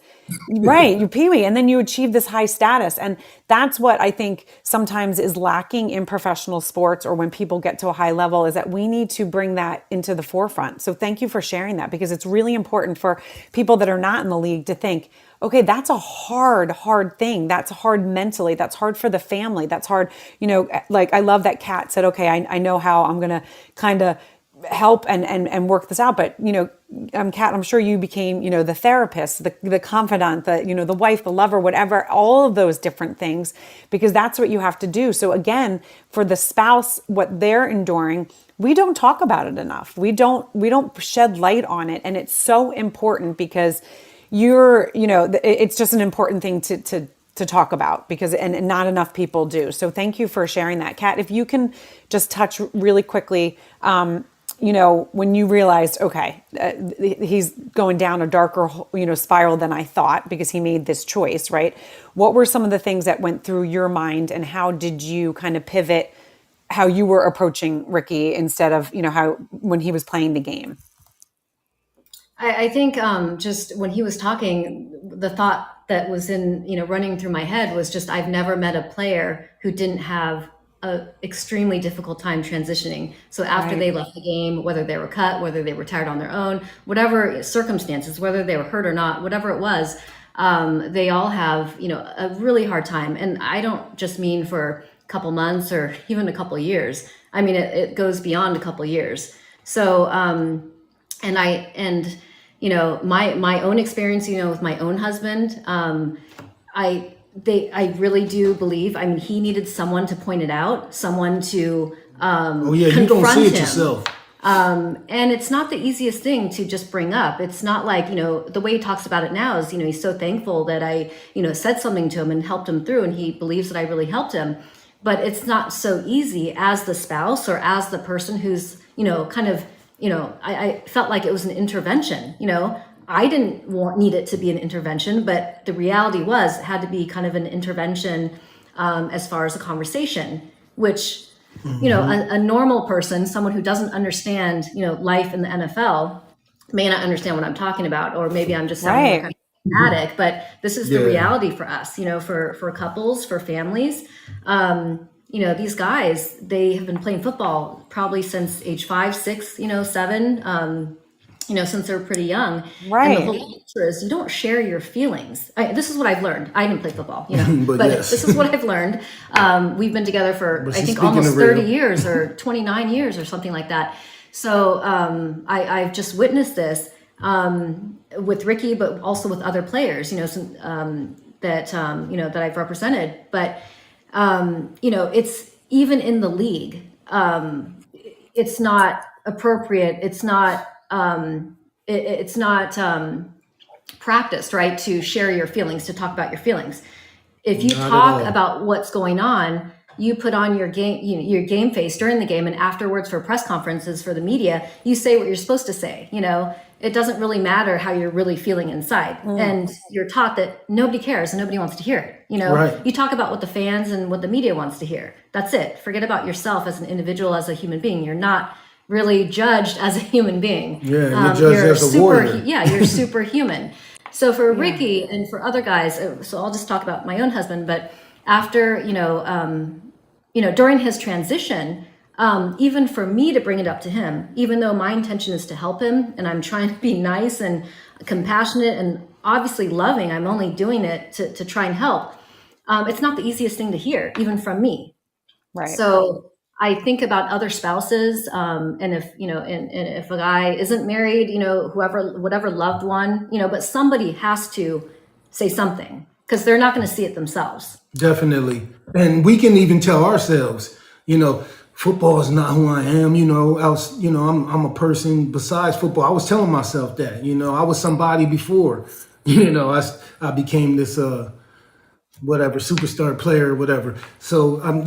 [SPEAKER 1] right? You peewee, and then you achieved this high status, and that's what I think sometimes is lacking in professional sports or when people get to a high level is that we need to bring that into the forefront. So thank you for sharing that because it's really important for people that are not in the league to think, okay, that's a hard thing. That's hard mentally. That's hard for the family. That's hard, like I love that Kat said, okay, I know how I'm going to kind of help and work this out. But, Kat, I'm sure you became, the therapist, the confidant, the wife, the lover, whatever, all of those different things, because that's what you have to do. So again, for the spouse, what they're enduring, we don't talk about it enough. We don't shed light on it. And it's so important because it's just an important thing to talk about because, and not enough people do. So thank you for sharing that. Kat, if you can just touch really quickly, when you realized, okay, he's going down a darker, spiral than I thought because he made this choice, right? What were some of the things that went through your mind and how did you kind of pivot how you were approaching Ricky instead of, how when he was playing the game?
[SPEAKER 4] I think just when he was talking, the thought that was running through my head was just, I've never met a player who didn't have a extremely difficult time transitioning. So after they left the game, whether they were cut, whether they retired on their own, whatever circumstances, whether they were hurt or not, whatever it was, they all have, a really hard time. And I don't just mean for a couple months or even a couple years. I mean, it goes beyond a couple years. So, my own experience, with my own husband, I really do believe, he needed someone to point it out, someone to
[SPEAKER 2] you don't see it yourself.
[SPEAKER 4] And it's not the easiest thing to just bring up. It's not like, the way he talks about it now is, he's so thankful that I, said something to him and helped him through, and he believes that I really helped him. But it's not so easy as the spouse or as the person who's, I felt like it was an intervention, I didn't need it to be an intervention, but the reality was it had to be kind of an intervention as far as a conversation, which, a normal person, someone who doesn't understand, life in the NFL may not understand what I'm talking about, or maybe I'm just sounding kind of dramatic, but this is the reality for us, for couples, for families. These guys, they have been playing football probably since age 5, 6, 7, since they're pretty young.
[SPEAKER 1] Right.
[SPEAKER 4] And the whole culture is you don't share your feelings. This is what I've learned. I didn't play football, but this is what I've learned. We've been together for, I think, almost 30 years or 29 years or something like that. So I've just witnessed this with Ricky, but also with other players, that I've represented. But, it's even in the league. It's not appropriate. It's not practiced, right, to share your feelings, to talk about your feelings. If you talk about what's going on, you put on your game face during the game, and afterwards for press conferences for the media, you say what you're supposed to say. It doesn't really matter how you're really feeling inside. And you're taught that nobody cares and nobody wants to hear it.
[SPEAKER 2] Right.
[SPEAKER 4] You talk about what the fans and what the media wants to hear. That's it. Forget about yourself as an individual, as a human being. You're not really judged as a human being.
[SPEAKER 2] Yeah, you're judged as a warrior.
[SPEAKER 4] You're superhuman. So for Ricky and for other guys, so I'll just talk about my own husband, but after, during his transition, even for me to bring it up to him, even though my intention is to help him and I'm trying to be nice and compassionate and obviously loving, I'm only doing it to try and help. It's not the easiest thing to hear, even from me.
[SPEAKER 1] Right.
[SPEAKER 4] So I think about other spouses, and if a guy isn't married, whatever loved one, but somebody has to say something. because they're not going to see it themselves.
[SPEAKER 2] Definitely. And we can even tell ourselves, football is not who I am. I'm a person besides football. I was telling myself that, I was somebody before, I became this, whatever, superstar player or whatever. So I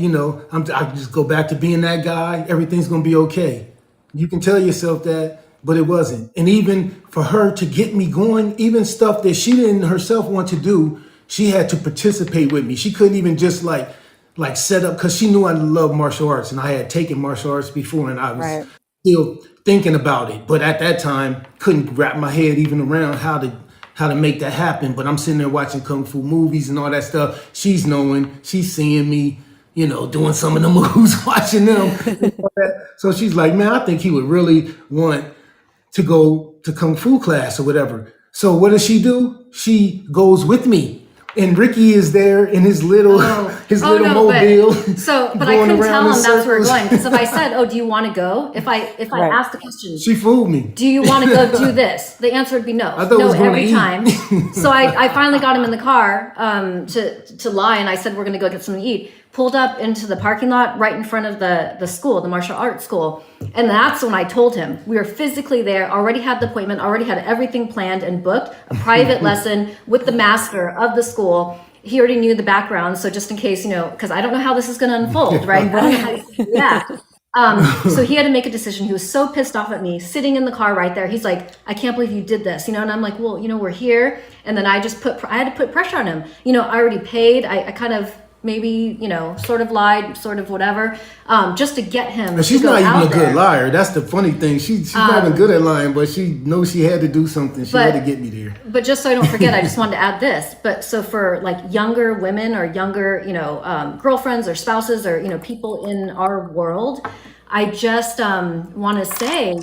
[SPEAKER 2] just go back to being that guy. Everything's going to be okay. You can tell yourself that, but it wasn't. And even for her to get me going, even stuff that she didn't herself want to do, she had to participate with me. She couldn't even just like set up, because she knew I loved martial arts and I had taken martial arts before and I was still thinking about it. But at that time, couldn't wrap my head even around how to make that happen. But I'm sitting there watching Kung Fu movies and all that stuff. She's seeing me, doing some of the moves, watching them. So she's like, man, I think he would really want to go to Kung Fu class or whatever. So what does she do? She goes with me. And Ricky is there in his little mobile.
[SPEAKER 4] But I couldn't tell him that's where we're going. Because if I said, "Oh, do you want to go?" If I asked the question,
[SPEAKER 2] she fooled me.
[SPEAKER 4] Do you want to go do this? The answer would be no. No every time. So I finally got him in the car to lie, and I said, "We're going to go get something to eat." Pulled up into the parking lot right in front of the school, the martial arts school. And that's when I told him we were physically there, already had the appointment, already had everything planned and booked, a private lesson with the master of the school. He already knew the background. So just in case, because I don't know how this is going to unfold, right? I don't know how he's going to react. So he had to make a decision. He was so pissed off at me sitting in the car right there. He's like, I can't believe you did this, and I'm like, well, we're here. And then I had to put pressure on him. I already paid. I kind of, maybe, sort of lied, sort of whatever, just to get him.
[SPEAKER 2] And she's not even a good liar. That's the funny thing. She's not even good at lying, but she knows she had to do something. She had to get me there.
[SPEAKER 4] But just so I don't forget, I just wanted to add this. But so for like younger women or younger, girlfriends or spouses or, people in our world, I just want to say,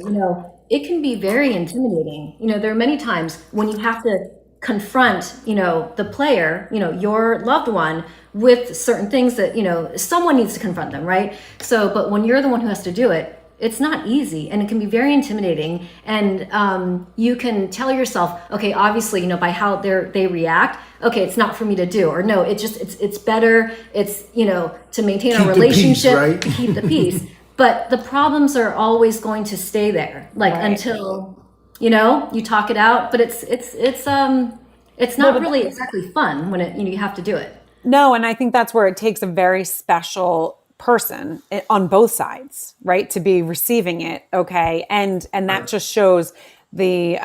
[SPEAKER 4] it can be very intimidating. There are many times when you have to confront, the player, your loved one, with certain things that, someone needs to confront them, right? So, but when you're the one who has to do it, it's not easy and it can be very intimidating. And you can tell yourself, okay, obviously, by how they react, okay, it's not for me to do, or no, it's better. It's, to maintain a relationship,
[SPEAKER 2] right?
[SPEAKER 4] Keep the peace. But the problems are always going to stay there, until, you talk it out, but it's not really exactly fun when you have to do it.
[SPEAKER 1] No, and I think that's where it takes a very special person on both sides, right, to be receiving it, okay, and that just shows the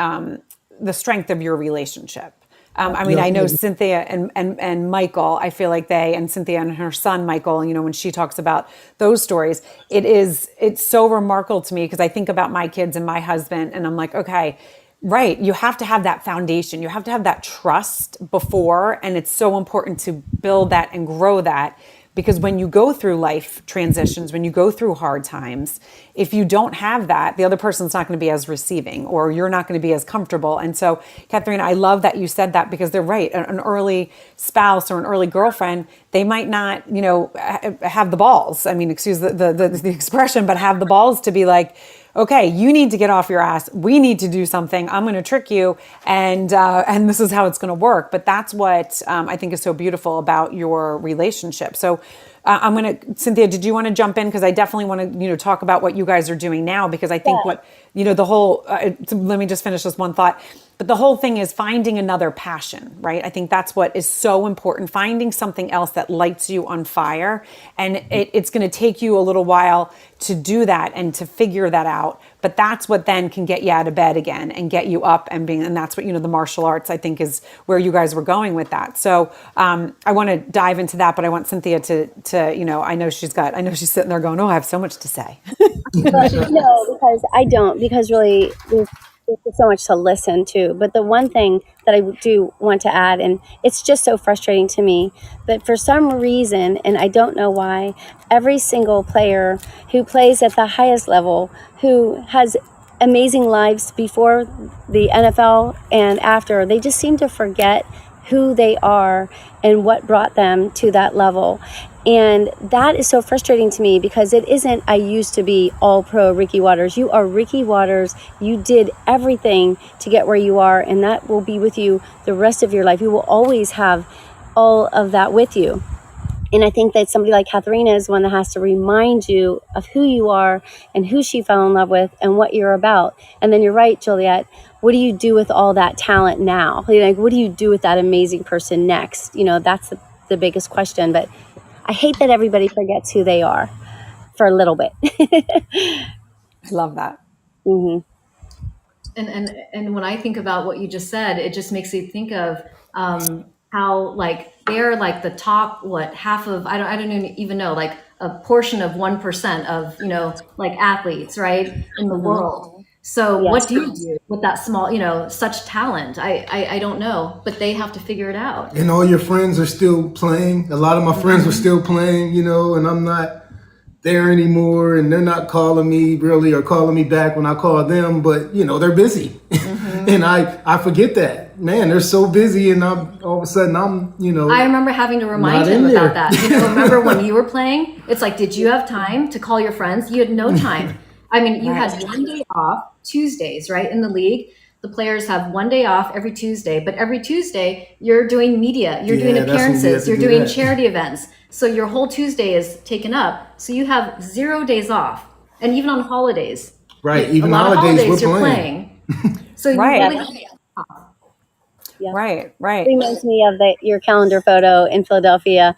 [SPEAKER 1] strength of your relationship. I know Cynthia and Michael, I feel like and Cynthia and her son, Michael, when she talks about those stories, it's so remarkable to me because I think about my kids and my husband and I'm like, okay, right. You have to have that foundation. You have to have that trust before. And it's so important to build that and grow that because when you go through life transitions, when you go through hard times, if you don't have that, the other person's not going to be as receiving or you're not going to be as comfortable. And so, Catherina, I love that you said that because they're right. An early spouse or an early girlfriend, they might not, have the balls. I mean, excuse the expression, but have the balls to be like, okay, you need to get off your ass. We need to do something. I'm going to trick you. And this is how it's going to work. But that's what I think is so beautiful about your relationship. So Cynthia, did you want to jump in? Because I definitely want to, talk about what you guys are doing now, because I think the whole, let me just finish this one thought. But the whole thing is finding another passion, right? I think that's what is so important, finding something else that lights you on fire. And it's going to take you a little while to do that and to figure that out. But that's what then can get you out of bed again and get you up and that's what, the martial arts, I think, is where you guys were going with that. So I want to dive into that, but I want Cynthia to I know she's sitting there going, oh, I have so much to say.
[SPEAKER 3] No, because I don't, because really there's so much to listen to. But the one thing that I do want to add, and it's just so frustrating to me, but for some reason, and I don't know why, every single player who plays at the highest level, who has amazing lives before the NFL and after, they just seem to forget who they are and what brought them to that level. And that is so frustrating to me because it isn't, I used to be all pro Ricky Watters. You are Ricky Watters. You did everything to get where you are, and that will be with you the rest of your life. You will always have all of that with you. And I think that somebody like Catherina is one that has to remind you of who you are and who she fell in love with and what you're about. And then you're right, Juliet. What do you do with all that talent now? Like, what do you do with that amazing person next? That's the biggest question. But I hate that everybody forgets who they are for a little bit.
[SPEAKER 1] I love that.
[SPEAKER 3] Mm-hmm.
[SPEAKER 4] And when I think about what you just said, it just makes me think of how like they're like the top half of I don't even know, like a portion of 1% of like athletes, right, in the world. So
[SPEAKER 3] Yes.
[SPEAKER 4] what do you do with that small, such talent? I don't know, but they have to figure it out.
[SPEAKER 2] And all your friends are still playing. A lot of my friends are still playing, and I'm not there anymore, and they're not calling me really or calling me back when I call them, but they're busy. And I forget that, man, they're so busy, and all of a sudden I'm
[SPEAKER 4] I remember having to remind him about that. Remember when you were playing, it's like, did you have time to call your friends? You had no time. I mean, you had one day off, Tuesdays, right? In the league, the players have one day off every Tuesday, but every Tuesday you're doing media, you're doing appearances, you're doing charity events. So your whole Tuesday is taken up. So you have 0 days off. And even on holidays.
[SPEAKER 2] Right. Even
[SPEAKER 4] a lot
[SPEAKER 2] holidays,
[SPEAKER 4] of holidays
[SPEAKER 2] we're
[SPEAKER 4] you're
[SPEAKER 2] playing.
[SPEAKER 4] So you
[SPEAKER 1] Right.
[SPEAKER 4] really
[SPEAKER 3] Yeah.
[SPEAKER 1] Right.
[SPEAKER 3] It reminds me of your calendar photo in Philadelphia.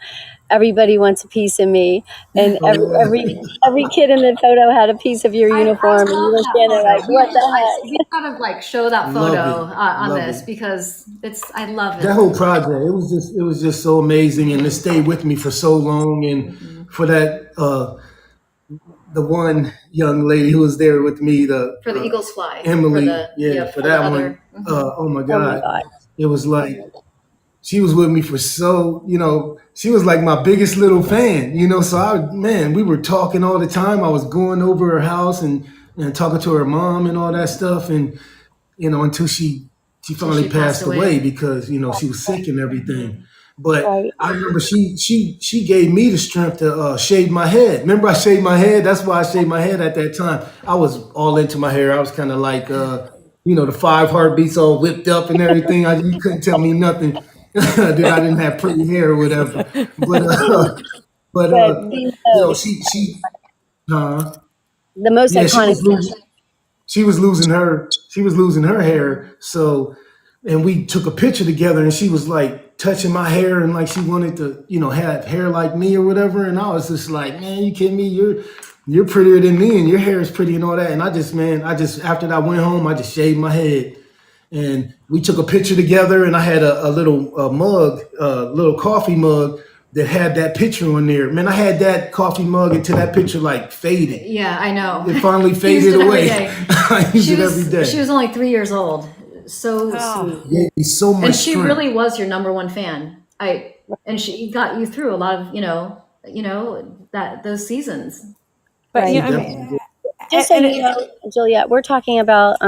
[SPEAKER 3] Everybody wants a piece of me, and every kid in the photo had a piece of your uniform, and you were standing like, "What the heck?"
[SPEAKER 4] We gotta like show that photo on
[SPEAKER 2] Love
[SPEAKER 4] this
[SPEAKER 2] it.
[SPEAKER 4] because I love it.
[SPEAKER 2] That whole project, it was just so amazing, and it stayed with me for so long. And for that, the one young lady who was there with me,
[SPEAKER 4] for the Eagles fly,
[SPEAKER 2] Emily,
[SPEAKER 4] for
[SPEAKER 2] that
[SPEAKER 4] the
[SPEAKER 2] one.
[SPEAKER 4] other,
[SPEAKER 2] Oh my God, it was like she was with me for she was like my biggest little fan. So we were talking all the time. I was going over her house and talking to her mom and all that stuff, and until she finally passed away because she was sick and everything. But I remember she gave me the strength to shave my head. Remember, I shaved my head. That's why I shaved my head at that time. I was all into my hair. I was kind of like the 5 heartbeats all whipped up and everything. You couldn't tell me nothing that I didn't have pretty hair or whatever. But she
[SPEAKER 3] the most iconic.
[SPEAKER 2] She was losing her hair. So, and we took a picture together, and she was like touching my hair, and like she wanted to, have hair like me or whatever. And I was just like, man, you kidding me? You're prettier than me, and your hair is pretty and all that. And I just after that I went home, I just shaved my head, and we took a picture together. And I had a little mug, little coffee mug that had that picture on there. Man, I had that coffee mug until that picture like faded.
[SPEAKER 4] Yeah, I know.
[SPEAKER 2] It finally faded away. I use it every day.
[SPEAKER 4] She was only 3 years old. So sweet.
[SPEAKER 2] Yeah, he's so much
[SPEAKER 4] And she
[SPEAKER 2] strength.
[SPEAKER 4] really was your number one fan. And she got you through a lot of, those seasons.
[SPEAKER 1] But
[SPEAKER 3] just so you know, Juliet, we're talking about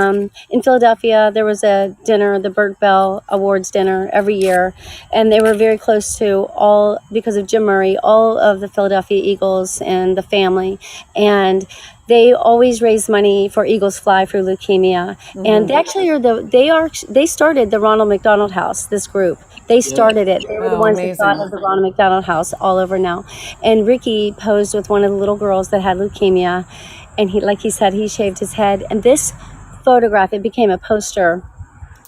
[SPEAKER 3] in Philadelphia, there was a dinner, the Burt Bell Awards dinner every year, and they were very close to because of Jim Murray, all of the Philadelphia Eagles and the family, and they always raise money for Eagles Fly for leukemia. And they actually they started the Ronald McDonald House, this group. They started it. They were the ones that thought of the Ronald McDonald House all over now. And Ricky posed with one of the little girls that had leukemia. And like he said, he shaved his head. And this photograph, it became a poster.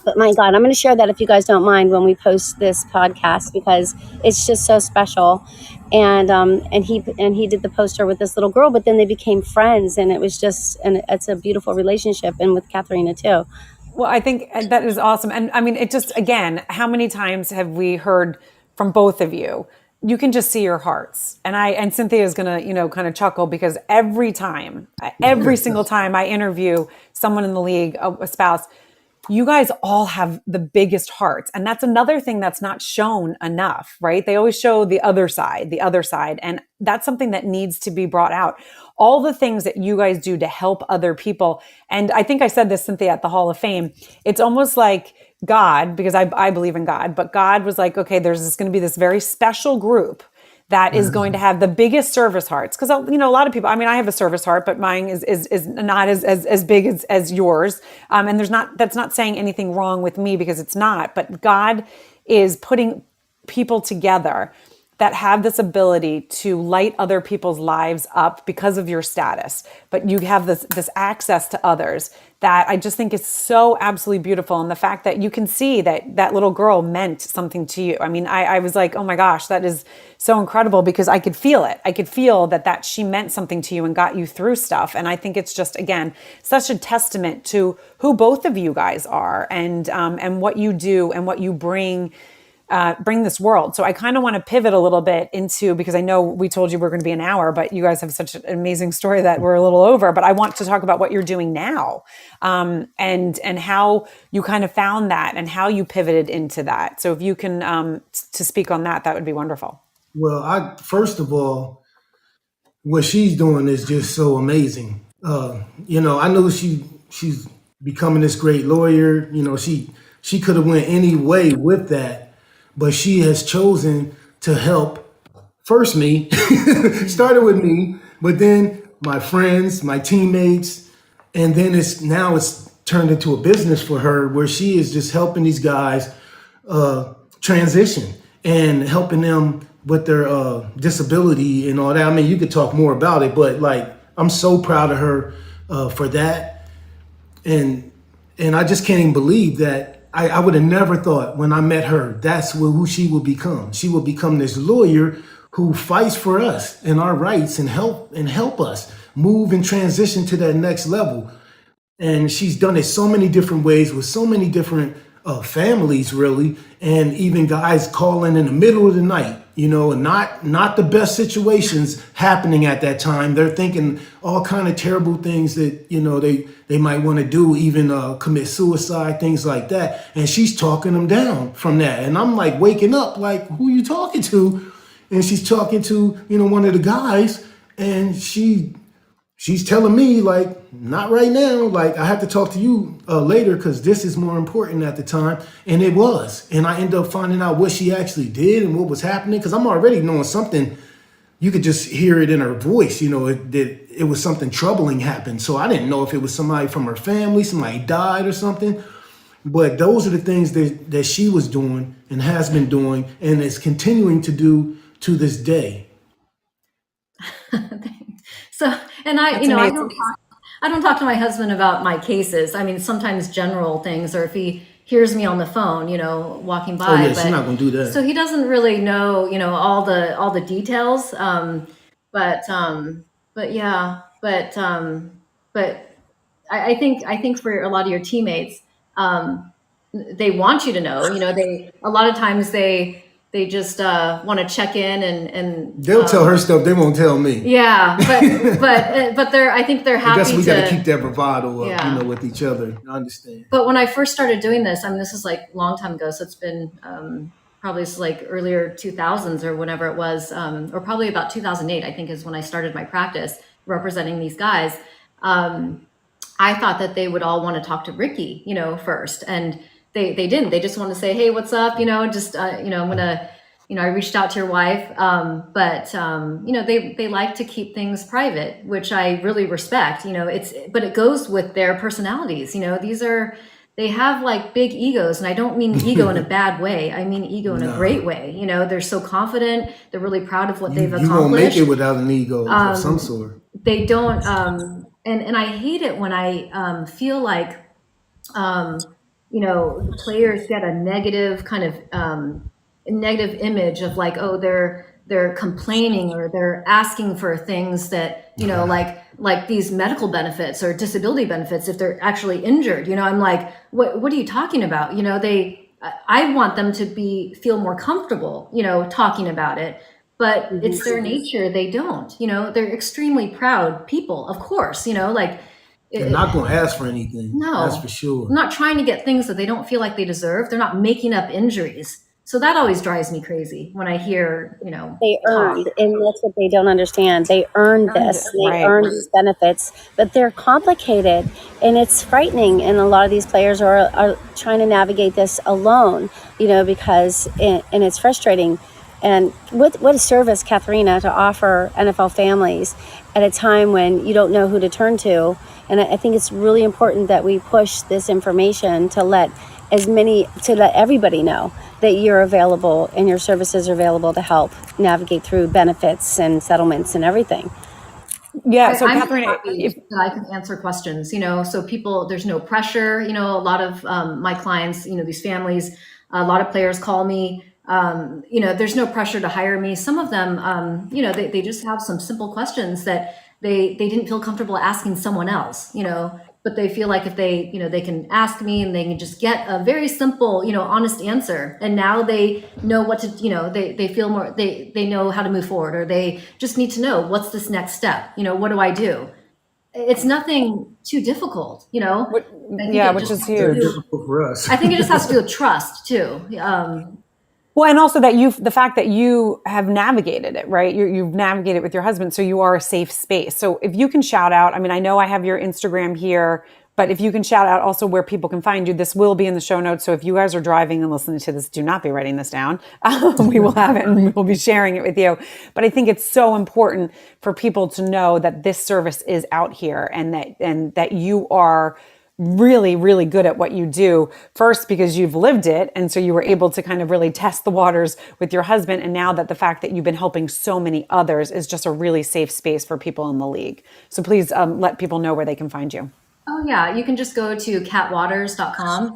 [SPEAKER 3] But my God, I'm going to share that if you guys don't mind when we post this podcast, because it's just so special. And he did the poster with this little girl, but then they became friends, and it's a beautiful relationship, and with Catherina too.
[SPEAKER 1] Well, I think that is awesome. And I mean, it just, again, how many times have we heard from both of you? You can just see your hearts. And Cynthia is going to, kind of chuckle, because every single time I interview someone in the league, a spouse, you guys all have the biggest hearts. And that's another thing that's not shown enough, right? They always show the other side. And that's something that needs to be brought out. All the things that you guys do to help other people. And I think I said this, Cynthia, at the Hall of Fame. It's almost like God, because I believe in God, but God was like, okay, there's going to be this very special group that is going to have the biggest service hearts. Because, a lot of people, I mean, I have a service heart, but mine is not as big as yours. And that's not saying anything wrong with me, because it's not. But God is putting people together that have this ability to light other people's lives up because of your status, but you have this access to others that I just think is so absolutely beautiful. And the fact that you can see that little girl meant something to you. I mean, I was like, oh my gosh, that is so incredible, because I could feel it. I could feel that she meant something to you and got you through stuff. And I think it's just, again, such a testament to who both of you guys are, and what you do and what you bring this world. So I kind of want to pivot a little bit into, because I know we told you we're going to be an hour, but you guys have such an amazing story that we're a little over, but I want to talk about what you're doing now, and how you kind of found that and how you pivoted into that. So if you can, to speak on that, that would be wonderful.
[SPEAKER 2] Well, first of all, what she's doing is just so amazing. I know she's becoming this great lawyer. She could have went any way with that, but she has chosen to help first me, started with me, but then my friends, my teammates, and then it's turned into a business for her, where she is just helping these guys transition and helping them with their disability and all that. I mean, you could talk more about it, but like, I'm so proud of her for that. And I just can't even believe that I would have never thought when I met her, that's who she will become. She will become this lawyer who fights for us and our rights and help us move and transition to that next level. And she's done it so many different ways with so many different families, really, and even guys calling in the middle of the night, and not the best situations happening at that time. They're thinking all kind of terrible things that, they might want to do, even commit suicide, things like that. And she's talking them down from that. And I'm like waking up, like, who you talking to? And she's talking to, one of the guys, and she's telling me, like, not right now. Like, I have to talk to you later, because this is more important at the time. And it was. And I ended up finding out what she actually did and what was happening, because I'm already knowing something. You could just hear it in her voice, that it was something troubling happened. So I didn't know if it was somebody from her family, somebody died or something. But those are the things that she was doing and has been doing and is continuing to do to this day.
[SPEAKER 4] So, and I don't talk to my husband about my cases. I mean, sometimes general things, or if he hears me on the phone, walking by.
[SPEAKER 2] Oh yeah, she's not gonna do that.
[SPEAKER 4] So he doesn't really know, all the details. But I think for a lot of your teammates, they want you to know. A lot of times they just want to check in and
[SPEAKER 2] they'll tell her stuff. They won't tell me.
[SPEAKER 4] Yeah, but I think they're happy.
[SPEAKER 2] I guess we got to keep that bravado up, with each other. I understand.
[SPEAKER 4] But when I first started doing this, I mean, this is like a long time ago, so it's been probably like earlier 2000s or whenever it was, or probably about 2008, I think, is when I started my practice representing these guys. I thought that they would all want to talk to Ricky, first, and they didn't. They just want to say, hey, what's up? I'm gonna, I reached out to your wife, but they like to keep things private, which I really respect. But it goes with their personalities. They have like big egos, and I don't mean ego in a bad way. I mean ego in a great way. They're so confident. They're really proud of what they've accomplished. You won't make it
[SPEAKER 2] without an ego of some sort.
[SPEAKER 4] They don't, and I hate it when I feel like players get a negative kind of negative image of like, oh, they're complaining or they're asking for things that, like these medical benefits or disability benefits if they're actually injured. I'm like, what are you talking about? I want them to feel more comfortable, talking about it, but it's their nature. They don't, they're extremely proud people, of course,
[SPEAKER 2] they're not going to ask for anything.
[SPEAKER 4] No,
[SPEAKER 2] that's for sure.
[SPEAKER 4] Not trying to get things that they don't feel like they deserve. They're not making up injuries. So that always drives me crazy when I hear,
[SPEAKER 3] they earned, and that's what they don't understand. They earned this. They earned these benefits, but they're complicated, and it's frightening. And a lot of these players are trying to navigate this alone, because and it's frustrating. And what a service, Catherina, to offer NFL families at a time when you don't know who to turn to. And I think it's really important that we push this information to let everybody know that you're available and your services are available to help navigate through benefits and settlements and everything.
[SPEAKER 1] Yeah. So
[SPEAKER 4] I'm
[SPEAKER 1] Catherina,
[SPEAKER 4] happy that I can answer questions, so people, there's no pressure, a lot of my clients, these families, a lot of players call me, there's no pressure to hire me. Some of them, they just have some simple questions that they didn't feel comfortable asking someone else, but they feel like if they, they can ask me and they can just get a very simple, honest answer. And now they know what to, they feel more, they know how to move forward, or they just need to know what's this next step, what do I do? It's nothing too difficult,
[SPEAKER 1] which is huge.
[SPEAKER 2] Difficult for us.
[SPEAKER 4] I think it just has to do with trust too.
[SPEAKER 1] Well, and also that the fact that you have navigated it, right? You've navigated with your husband, so you are a safe space. So if you can shout out, I know I have your Instagram here, but if you can shout out also where people can find you, this will be in the show notes. So if you guys are driving and listening to this, do not be writing this down. We will have it and we'll be sharing it with you. But I think it's so important for people to know that this service is out here and that you are really, really good at what you do. First, because you've lived it. And so you were able to kind of really test the waters with your husband. And now that the fact that you've been helping so many others is just a really safe space for people in the league. So please let people know where they can find you.
[SPEAKER 4] Oh yeah. You can just go to catwatters.com,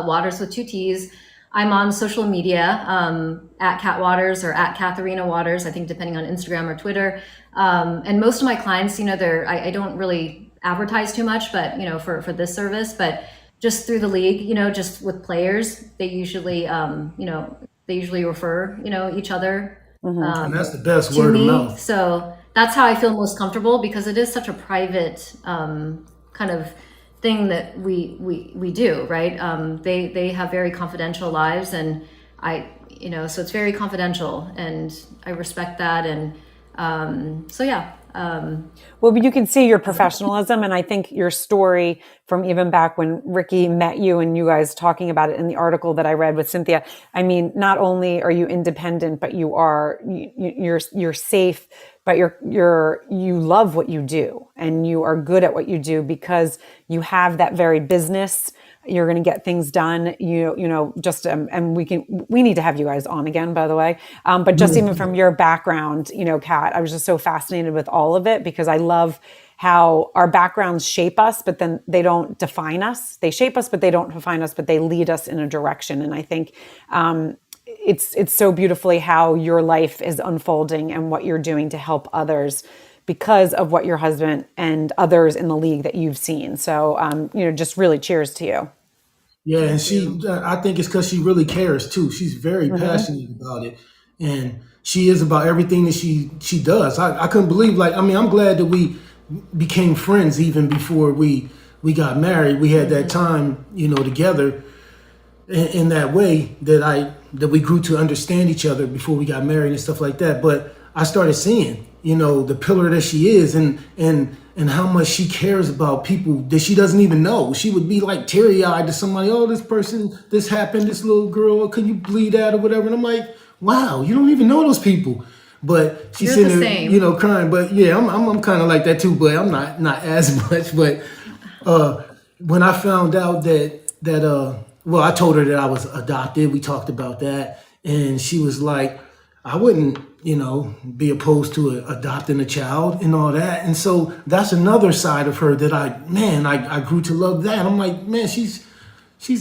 [SPEAKER 4] Watters with 2 T's. I'm on social media, at Cat Watters or at Catherina Watters, I think depending on Instagram or Twitter. And most of my clients, I don't really advertise too much, but for this service, but just through the league, just with players, they usually refer, each other.
[SPEAKER 2] And that's the best word of mouth.
[SPEAKER 4] So that's how I feel most comfortable, because it is such a private kind of thing that we do, right? They have very confidential lives, and so it's very confidential, and I respect that. And so yeah.
[SPEAKER 1] Well, you can see your professionalism, and I think your story from even back when Ricky met you and you guys talking about it in the article that I read with Cynthia. Not only are you independent, but you're safe, but you love what you do, and you are good at what you do because you have that very business. You're going to get things done, and we need to have you guys on again, by the way. But just even from your background, Kat, I was just so fascinated with all of it, because I love how our backgrounds shape us, but then they don't define us. They shape us, but they don't define us, but they lead us in a direction. And I think, it's so beautifully how your life is unfolding and what you're doing to help others, because of what your husband and others in the league that you've seen. So, just really cheers to you.
[SPEAKER 2] Yeah, and I think it's because she really cares too. She's very passionate about it, and she is about everything that she does. I couldn't believe, I'm glad that we became friends even before we got married. We had that time, together in that way that we grew to understand each other before we got married and stuff like that. But I started seeing, the pillar that she is, and how much she cares about people that she doesn't even know. She would be like teary-eyed to somebody, oh, this happened, this little girl, can you bleed out or whatever? And I'm like, wow, you don't even know those people. But she's sitting there, crying. But yeah, I'm kind of like that too, but I'm not as much. But when I found out that I told her that I was adopted. We talked about that, and she was like, I wouldn't, be opposed to adopting a child and all that. And so that's another side of her that I grew to love that. I'm like, man, she's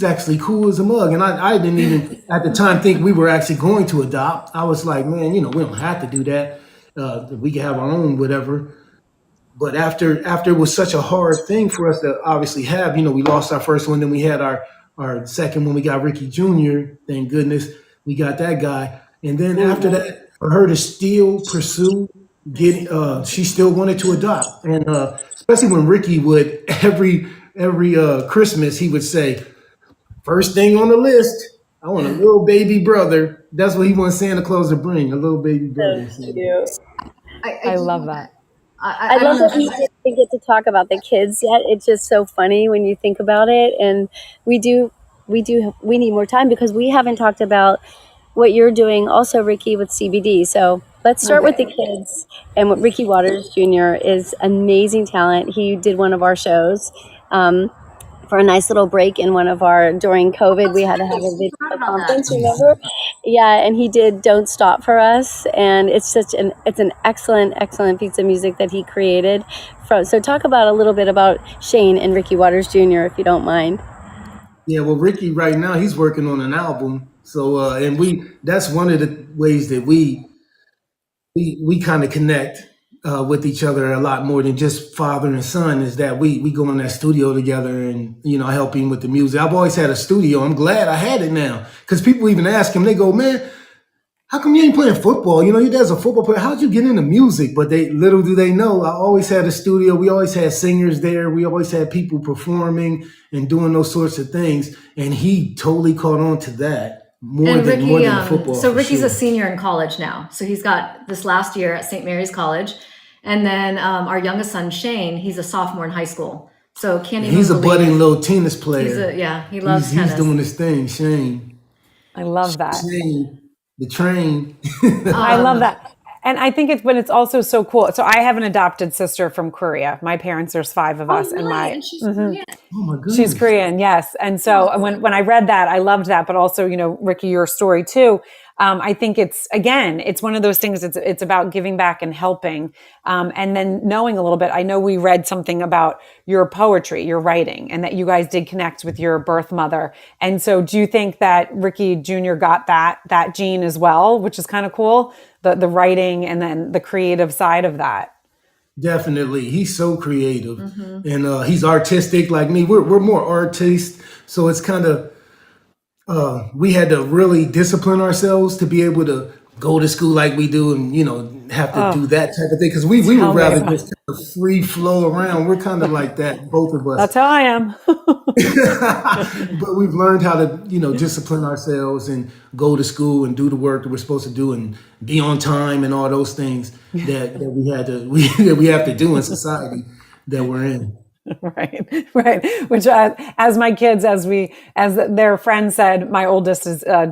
[SPEAKER 2] actually cool as a mug. And I didn't even at the time think we were actually going to adopt. I was like, man, we don't have to do that. We can have our own whatever. But after it was such a hard thing for us to obviously have, we lost our first one, then we had our second one. We got Ricky Jr. Thank goodness we got that guy. And then after that, for her to still pursue getting, she still wanted to adopt. And especially when Ricky would every Christmas, he would say, first thing on the list, I want a little baby brother. That's what he wants Santa Claus to bring, a little baby brother.
[SPEAKER 1] I love that.
[SPEAKER 3] I love that we didn't get to talk about the kids yet. It's just so funny when you think about it. And we need more time, because we haven't talked about what you're doing also, Ricky, with CBD. So let's start with the kids. And what Ricky Watters Jr. is amazing talent. He did one of our shows for a nice little break in during COVID, we had to have a video conference, remember? Yeah, and he did Don't Stop for us, and it's an excellent piece of music that he created. So talk about a little bit about Shane and Ricky Watters Jr., if you don't mind.
[SPEAKER 2] Yeah, well, Ricky right now he's working on an album. So and that's one of the ways that we kind of connect with each other a lot more than just father and son. Is that we go in that studio together, and I help him with the music. I've always had a studio. I'm glad I had it now, because people even ask him. They go, "Man, how come you ain't playing football? Your dad's a football player. How'd you get into music?" But little do they know, I always had a studio. We always had singers there. We always had people performing and doing those sorts of things. And he totally caught on to that more than football.
[SPEAKER 4] So Ricky's a senior in college now. So he's got this last year at St. Mary's College. And then our youngest son, Shane, he's a sophomore in high school. So can't even
[SPEAKER 2] He's a budding little tennis player.
[SPEAKER 4] He loves tennis.
[SPEAKER 2] He's doing his thing, Shane.
[SPEAKER 1] I love that.
[SPEAKER 2] Shane, the train.
[SPEAKER 1] I love that. And I think it's also so cool. So I have an adopted sister from Korea. My parents, there's 5 of us.
[SPEAKER 4] Really? And she's Korean.
[SPEAKER 2] Oh my goodness.
[SPEAKER 1] She's Korean, yes. And so when I read that, I loved that. But also, Ricky, your story too. I think it's one of those things. It's about giving back and helping, and then knowing a little bit. I know we read something about your poetry, your writing, and that you guys did connect with your birth mother. And so, do you think that Ricky Jr. got that gene as well, which is kind of cool, the writing and then the creative side of that?
[SPEAKER 2] Definitely, he's so creative, and he's artistic like me. We're more artists, so it's kind of. We had to really discipline ourselves to be able to go to school like we do, and have to do that type of thing, because we would rather just kind of free flow around. We're kind of like that, both of us.
[SPEAKER 1] That's how I am.
[SPEAKER 2] But we've learned how to discipline ourselves and go to school and do the work that we're supposed to do and be on time and all those things that we have to do in society that we're in.
[SPEAKER 1] Right. Which, as my kids, as their friend said, my oldest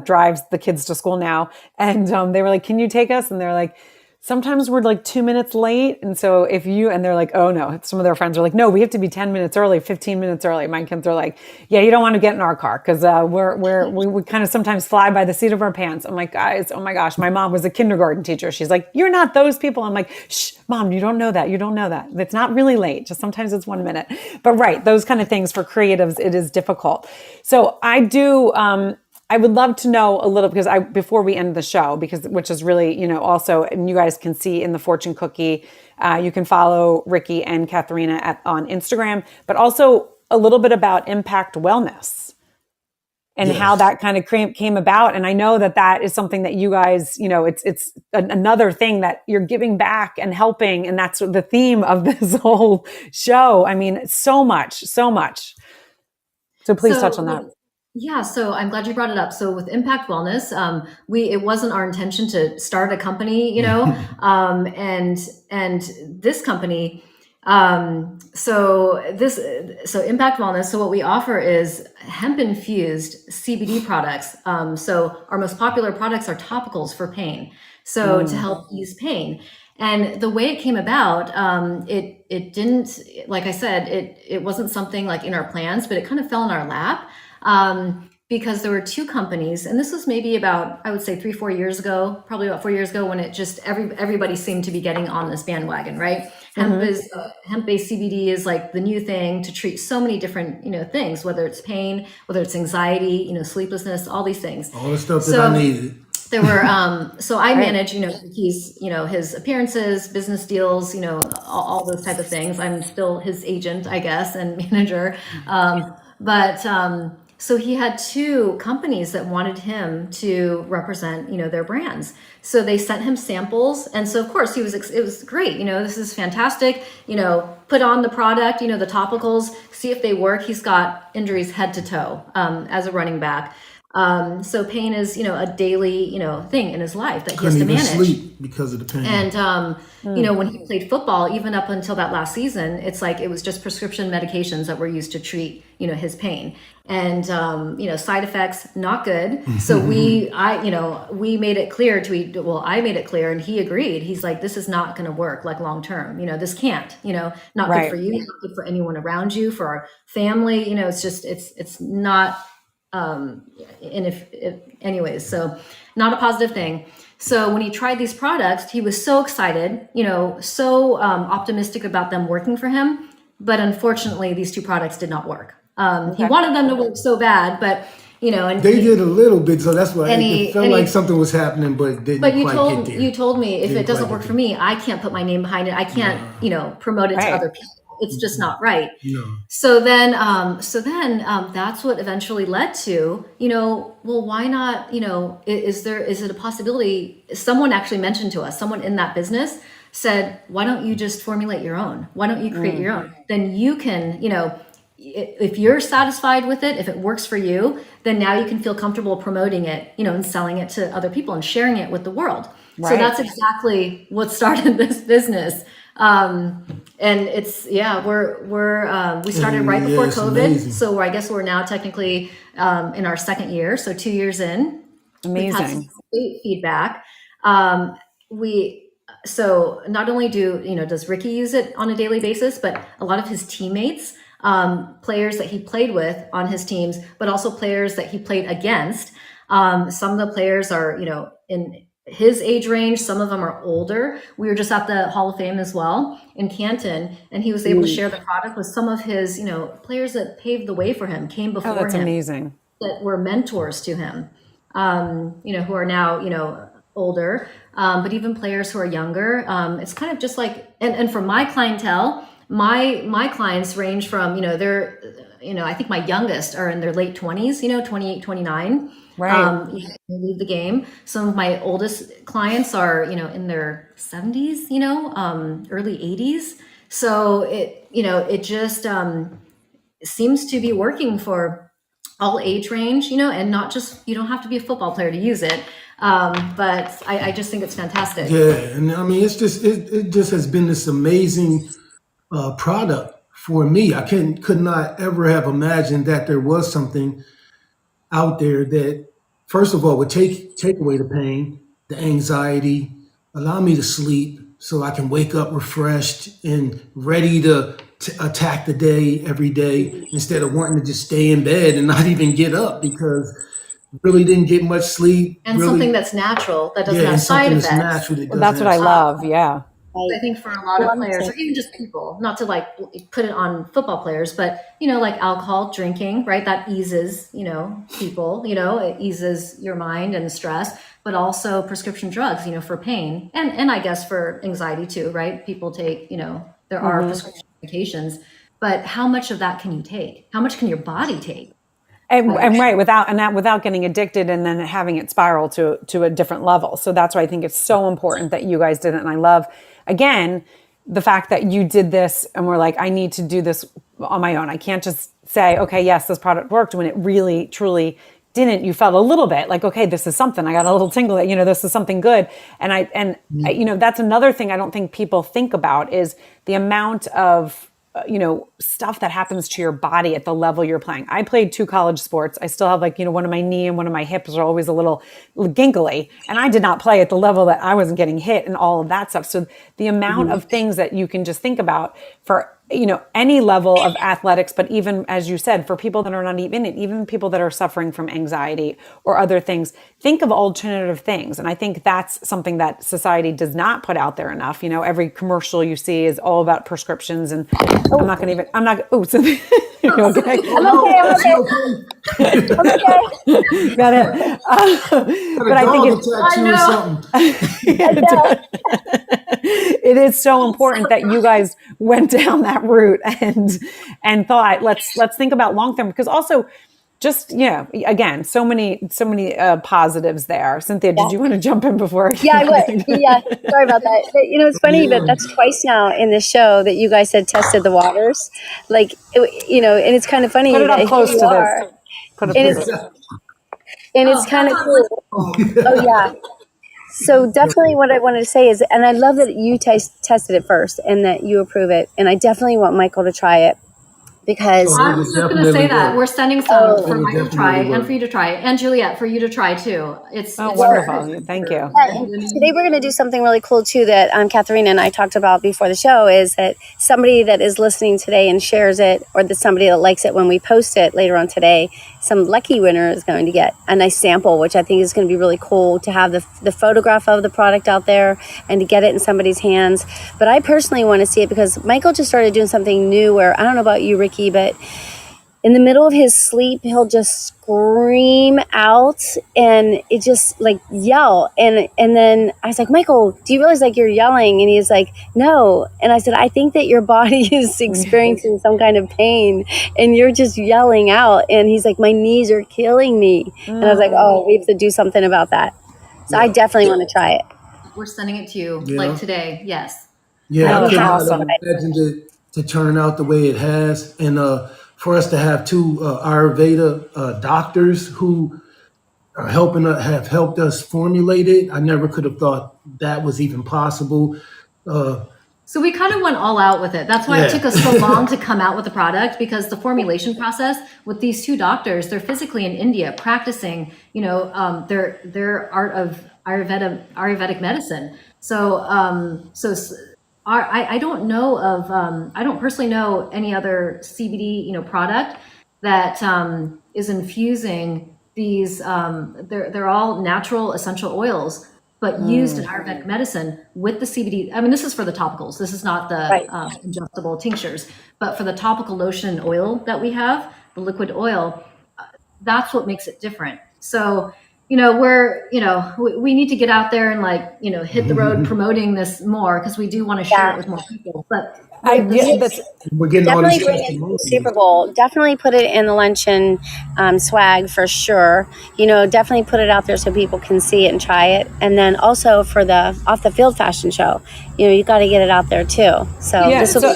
[SPEAKER 1] drives the kids to school now, and they were like, "Can you take us?" And they're like, "Sometimes we're like 2 minutes late." And so and they're like, "Oh no." Some of their friends are like, "No, we have to be 10 minutes early, 15 minutes early." My kids are like, "Yeah, you don't want to get in our car because we kind of sometimes fly by the seat of our pants." I'm like, "Guys, oh my gosh." My mom was a kindergarten teacher. She's like, "You're not those people." I'm like, "Shh, Mom, you don't know that. You don't know that. It's not really late. Just sometimes it's 1 minute." But right, those kind of things for creatives, it is difficult. So I would love to know a little, because before we end the show, which is really, also, and you guys can see in the fortune cookie, you can follow Ricky and Catherina on Instagram, but also a little bit about Impact Wellness and how that kind of came about. And I know that is something that you guys, it's another thing that you're giving back and helping. And that's the theme of this whole show. I mean, so much. So please touch on that.
[SPEAKER 4] Yeah, so I'm glad you brought it up. So with Impact Wellness, it wasn't our intention to start a company, and this company, so Impact Wellness. So what we offer is hemp infused CBD products. So our most popular products are topicals for pain. So to help ease pain. And the way it came about, it didn't, like I said, it wasn't something like in our plans, but it kind of fell in our lap. Because there were 2 companies, and this was maybe about, I would say 3-4 years ago, probably about 4 years ago, when it just, everybody seemed to be getting on this bandwagon, right? Hemp-based CBD is like the new thing to treat so many different, things, whether it's pain, whether it's anxiety, sleeplessness, all these things.
[SPEAKER 2] All the stuff that I needed.
[SPEAKER 4] There were, so I manage, his appearances, business deals, all those type of things. I'm still his agent, I guess, and manager. So he had 2 companies that wanted him to represent, their brands. So they sent him samples. And so of course it was great. This is fantastic, put on the product, the topicals, see if they work. He's got injuries head to toe, as a running back. So pain is, a daily, thing in his life that he has
[SPEAKER 2] Couldn't
[SPEAKER 4] to
[SPEAKER 2] even
[SPEAKER 4] manage.
[SPEAKER 2] sleep because of the pain.
[SPEAKER 4] And, when he played football, even up until that last season, it's like it was just prescription medications that were used to treat, his pain. And, side effects, not good. So we made it clear I made it clear and he agreed. He's like, this is not going to work like long term. This can't, not good for you, not good for anyone around you, for our family. It's just, it's not. And anyways, so not a positive thing. So when he tried these products, he was so excited, so optimistic about them working for him. But unfortunately, these two products did not work. He wanted them to work so bad, but and
[SPEAKER 2] they did a little bit, so that's why it felt like something was happening, but it didn't quite get there.
[SPEAKER 4] You told me if it doesn't work for me, I can't put my name behind it. I can't, promote it to other people. It's just not right.
[SPEAKER 2] No.
[SPEAKER 4] So then that's what eventually led to, well, why not, is it a possibility? Someone actually mentioned to us, someone in that business said, why don't you just formulate your own? Why don't you create your own? Then you can, if you're satisfied with it, if it works for you, then now you can feel comfortable promoting it, and selling it to other people and sharing it with the world. Right. So that's exactly what started this business. And it's, we started right before COVID. Amazing. So I guess we're now technically, in our second year. So 2 years in.
[SPEAKER 1] Amazing.
[SPEAKER 4] We've had some great feedback. So not only does Ricky use it on a daily basis, but a lot of his teammates, players that he played with on his teams, but also players that he played against. Some of the players are, in his age range. Some of them are older. We were just at the Hall of Fame as well in Canton, and he was able to share the product with some of his, players that paved the way for him, came before him.
[SPEAKER 1] Oh, that's amazing.
[SPEAKER 4] That were mentors to him, who are now, older, but even players who are younger. It's kind of just like, and for my clientele, my clients range from, they're, I think my youngest are in their late 20s, 28, 29.
[SPEAKER 1] Right.
[SPEAKER 4] They leave the game. Some of my oldest clients are, in their 70s, early 80s. So it just seems to be working for all age range, and not just, you don't have to be a football player to use it. But I just think it's fantastic.
[SPEAKER 2] Yeah. And I mean, it just has been this amazing product for me. I could not ever have imagined that there was something out there that, first of all, would take away the pain, the anxiety, allow me to sleep so I can wake up refreshed and ready to attack the day every day, instead of wanting to just stay in bed and not even get up because really didn't get much sleep.
[SPEAKER 4] And
[SPEAKER 2] really,
[SPEAKER 4] something that's natural, that doesn't have side effects.
[SPEAKER 1] That's what I love. Yeah.
[SPEAKER 4] I think for a lot of players, or even just people, not to like put it on football players, but like alcohol, drinking, right? That eases, people, it eases your mind and stress, but also prescription drugs, for pain and I guess for anxiety too, right? People take, there are prescription medications, but how much of that can you take? How much can your body take?
[SPEAKER 1] And right, without getting addicted and then having it spiral to a different level. So that's why I think it's so important that you guys did it. And I love, again, the fact that you did this and we're like, I need to do this on my own. I can't just say, okay, yes, this product worked, when it really, truly didn't. You felt a little bit like, okay, this is something. I got a little tingle that, this is something good. And I, that's another thing I don't think people think about is the amount of, stuff that happens to your body at the level you're playing. I played 2 college sports. I still have one of my knee and one of my hips are always a little ginkly. And I did not play at the level that I wasn't getting hit and all of that stuff. So the amount of things that you can just think about for, any level of athletics, but even, as you said, for people that are not even people that are suffering from anxiety or other things, think of alternative things. And I think that's something that society does not put out there enough. Every commercial you see is all about prescriptions, and I'm not, Cynthia,
[SPEAKER 3] I'm okay.
[SPEAKER 1] Got it. But I think it is so important that you guys went down that route and thought, let's think about long term, because also just, again, so many positives there. Cynthia, did you want to jump in before?
[SPEAKER 3] Yeah, I would. Yeah, sorry about that. But, it's funny, but that's twice now in the show that you guys had tested the waters. Like, and it's kind of funny.
[SPEAKER 1] Put it up close to this.
[SPEAKER 3] And it's kind of cool. Oh yeah. So definitely what I wanted to say is, and I love that you tested it first and that you approve it. And I definitely want Michael to try it because
[SPEAKER 4] I was just going to say that we're sending some for Michael to try and for you to try, and Juliet for you to try too. It's
[SPEAKER 1] wonderful. Thank you.
[SPEAKER 3] Today we're going to do something really cool too that Catherina and I talked about before the show, is that somebody that is listening today and shares it, or that somebody that likes it when we post it later on today, some lucky winner is going to get a nice sample, which I think is going to be really cool to have the photograph of the product out there and to get it in somebody's hands. But I personally want to see it because Michael just started doing something new where, I don't know about you, Ricky, but in the middle of his sleep, he'll just scream out and it just like yell. And then I was like, Michael, do you realize like you're yelling? And he's like, no. And I said, I think that your body is experiencing some kind of pain and you're just yelling out. And he's like, my knees are killing me. And I was like, oh, we have to do something about that. So I definitely want to try it.
[SPEAKER 4] We're sending it to you like today. Yes.
[SPEAKER 2] Yeah, I
[SPEAKER 1] awesome.
[SPEAKER 2] imagine it to turn out the way it has. And for us to have two Ayurveda doctors who are have helped us formulate it, I never could have thought that was even possible.
[SPEAKER 4] So we kind of went all out with it. That's why it took us so long to come out with the product, because the formulation process with these two doctors, they're physically in India practicing, their art of Ayurvedic medicine. So, I don't know of, I don't personally know any other CBD, product that is infusing these. They're all natural essential oils, but used in Ayurvedic medicine with the CBD. I mean, this is for the topicals. This is not the ingestible tinctures, but for the topical lotion and oil that we have, the liquid oil, that's what makes it different. So, we need to get out there and hit the road promoting this more, because we do want to share it with more people. But
[SPEAKER 2] we're getting all
[SPEAKER 3] definitely
[SPEAKER 2] these
[SPEAKER 3] bring it to the Super Bowl. Definitely put it in the luncheon swag for sure. Definitely put it out there so people can see it and try it. And then also for the off the field fashion show, you got to get it out there too. So this will be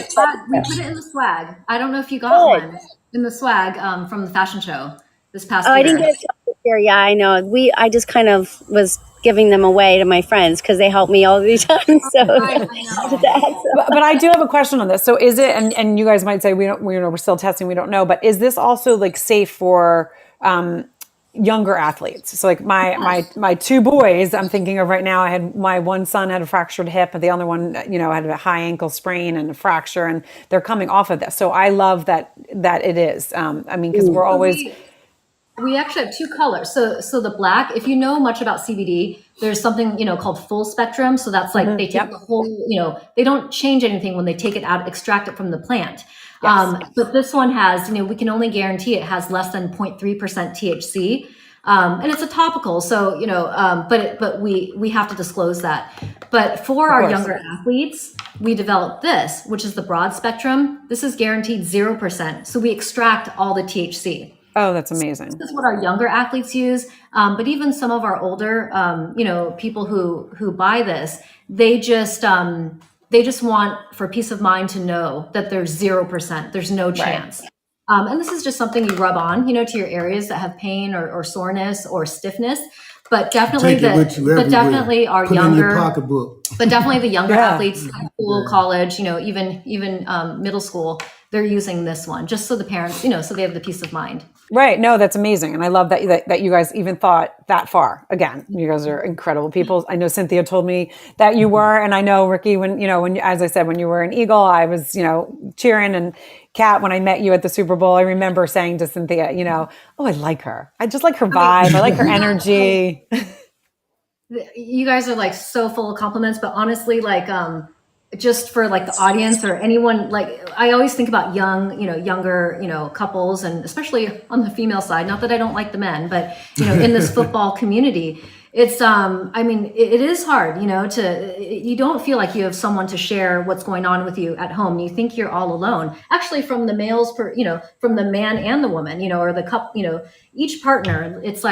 [SPEAKER 4] we put it in the swag. I don't know if you got one in the swag from the fashion show this past year.
[SPEAKER 3] I didn't get a shot this year. Yeah, I know. I just kind of was giving them away to my friends because they help me all the time. So,
[SPEAKER 1] but I do have a question on this. So is it, and you guys might say we're still testing, we don't know, but is this also safe for younger athletes? So my two boys I'm thinking of right now, my one son had a fractured hip, and the other one, had a high ankle sprain and a fracture, and they're coming off of this. So I love that it is. Because we're always.
[SPEAKER 4] We actually have two colors. So the black, if you know much about CBD, there's something, called full spectrum. So that's they take the whole, they don't change anything when they take it out, extract it from the plant. Yes. But this one has, we can only guarantee it has less than 0.3% THC. And it's a topical. So, but we have to disclose that. But for our younger athletes, we developed this, which is the broad spectrum. This is guaranteed 0%. So we extract all the THC.
[SPEAKER 1] Oh, that's amazing.
[SPEAKER 4] So this is what our younger athletes use. But even some of our older, people who buy this, they just want, for peace of mind, to know that there's 0%. There's no chance. Right. And this is just something you rub on, to your areas that have pain or soreness or stiffness. But definitely definitely our younger, but definitely the younger athletes, high school, college, even middle school, they're using this one just so the parents, so they have the peace of mind.
[SPEAKER 1] Right. No, that's amazing. And I love that you guys even thought that far. Again, you guys are incredible people. I know Cynthia told me that you were, and I know Ricky, when as I said, when you were an Eagle, I was, cheering, and Kat, when I met you at the Super Bowl, I remember saying to Cynthia, oh, I like her. I just like her vibe. I like her energy.
[SPEAKER 4] You guys are so full of compliments, but honestly, just for the audience or anyone, I always think about younger, couples, and especially on the female side, not that I don't like the men, but, in this football community, it's, it is hard, you don't feel like you have someone to share what's going on with you at home. You think you're all alone, actually, from the males, from the man and the woman, or the couple, each partner. It's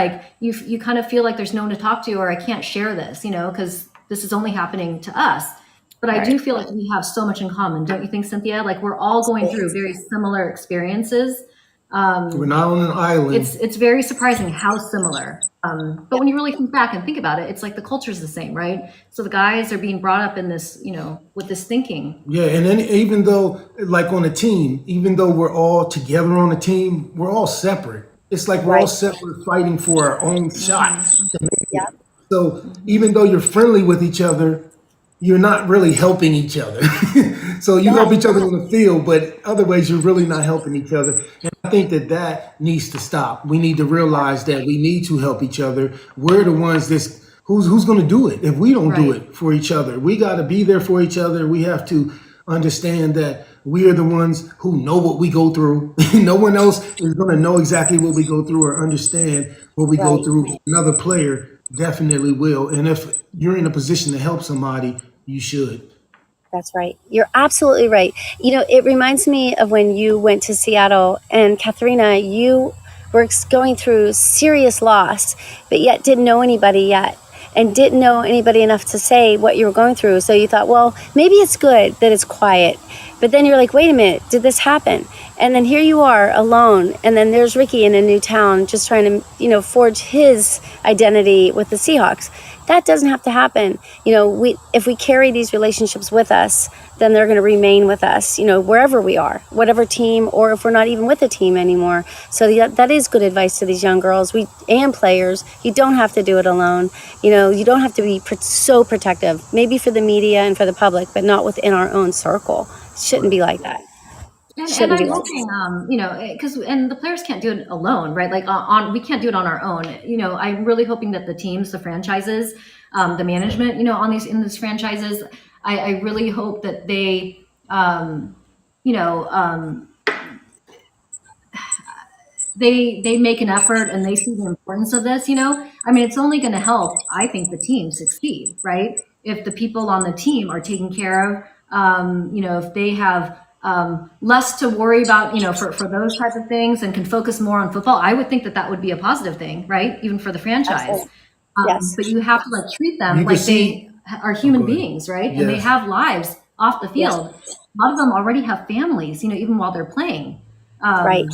[SPEAKER 4] you kind of feel like there's no one to talk to, or I can't share this, because this is only happening to us. But I do feel like we have so much in common. Don't you think, Cynthia? We're all going through very similar experiences.
[SPEAKER 2] We're not on an island.
[SPEAKER 4] It's very surprising how similar. But when you really think back and think about it, it's like the culture's the same, right? So the guys are being brought up in this, with this thinking.
[SPEAKER 2] Yeah, and then even though, like on a team, even though we're all together on a team, we're all separate. It's like we're all
[SPEAKER 3] Right.
[SPEAKER 2] separate fighting for our own shot.
[SPEAKER 3] Yeah.
[SPEAKER 2] So even though you're friendly with each other, you're not really helping each other. So you help each other on the field, but other ways you're really not helping each other. And I think that needs to stop. We need to realize that we need to help each other. We're the ones who's going to do it if we don't do
[SPEAKER 4] Right.
[SPEAKER 2] it for each other. We got to be there for each other. We have to understand that we are the ones who know what we go through. No one else is going to know exactly what we go through or understand what we go
[SPEAKER 3] Right.
[SPEAKER 2] through. Another player definitely will. And if you're in a position to help somebody, you should.
[SPEAKER 3] That's right. You're absolutely right. It reminds me of when you went to Seattle, and Catherina, you were going through serious loss, but yet didn't know anybody yet and didn't know anybody enough to say what you were going through. So you thought, well, maybe it's good that it's quiet. But then you're like, wait a minute, did this happen? And then here you are alone. And then there's Ricky in a new town just trying to, forge his identity with the Seahawks. That doesn't have to happen. If we carry these relationships with us, then they're going to remain with us, wherever we are, whatever team, or if we're not even with a team anymore. So that is good advice to these young girls and players. You don't have to do it alone. You don't have to be so protective, maybe for the media and for the public, but not within our own circle. It shouldn't be like that.
[SPEAKER 4] And I'm hoping, because and the players can't do it alone, right? Like we can't do it on our own. I'm really hoping that the teams, the franchises, the management, in these franchises, I really hope that they, they make an effort and they see the importance of this. It's only going to help, I think, the team succeed, right? If the people on the team are taken care of, if they have less to worry about, for those type of things and can focus more on football, I would think that would be a positive thing, right? Even for the franchise.
[SPEAKER 3] Yes.
[SPEAKER 4] But you have to treat them
[SPEAKER 2] You
[SPEAKER 4] like
[SPEAKER 2] can see-
[SPEAKER 4] they are human beings, right? And they
[SPEAKER 2] Yes.
[SPEAKER 4] have lives off the field. A lot of them already have families, even while they're playing.
[SPEAKER 3] Right.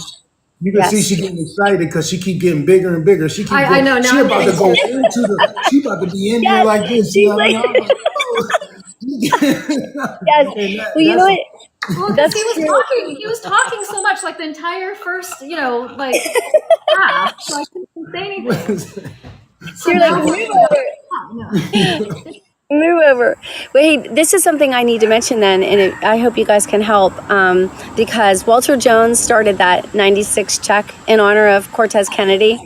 [SPEAKER 2] You can see
[SPEAKER 3] Yes.
[SPEAKER 2] she getting excited because she keep getting bigger and bigger. She keep
[SPEAKER 4] I know, now
[SPEAKER 2] she
[SPEAKER 4] I'm
[SPEAKER 2] about to
[SPEAKER 4] getting
[SPEAKER 2] go into she about to be in there
[SPEAKER 3] Yes,
[SPEAKER 2] like this.
[SPEAKER 3] she's like- Yes. Well, you know what?
[SPEAKER 4] Well,
[SPEAKER 3] That's
[SPEAKER 4] he was
[SPEAKER 3] true.
[SPEAKER 4] talking. He was talking so much, like the entire first, half. So I couldn't say anything. So
[SPEAKER 3] You're like, move over. Wait, this is something I need to mention then, and I hope you guys can help, because Walter Jones started that 96 check in honor of Cortez Kennedy.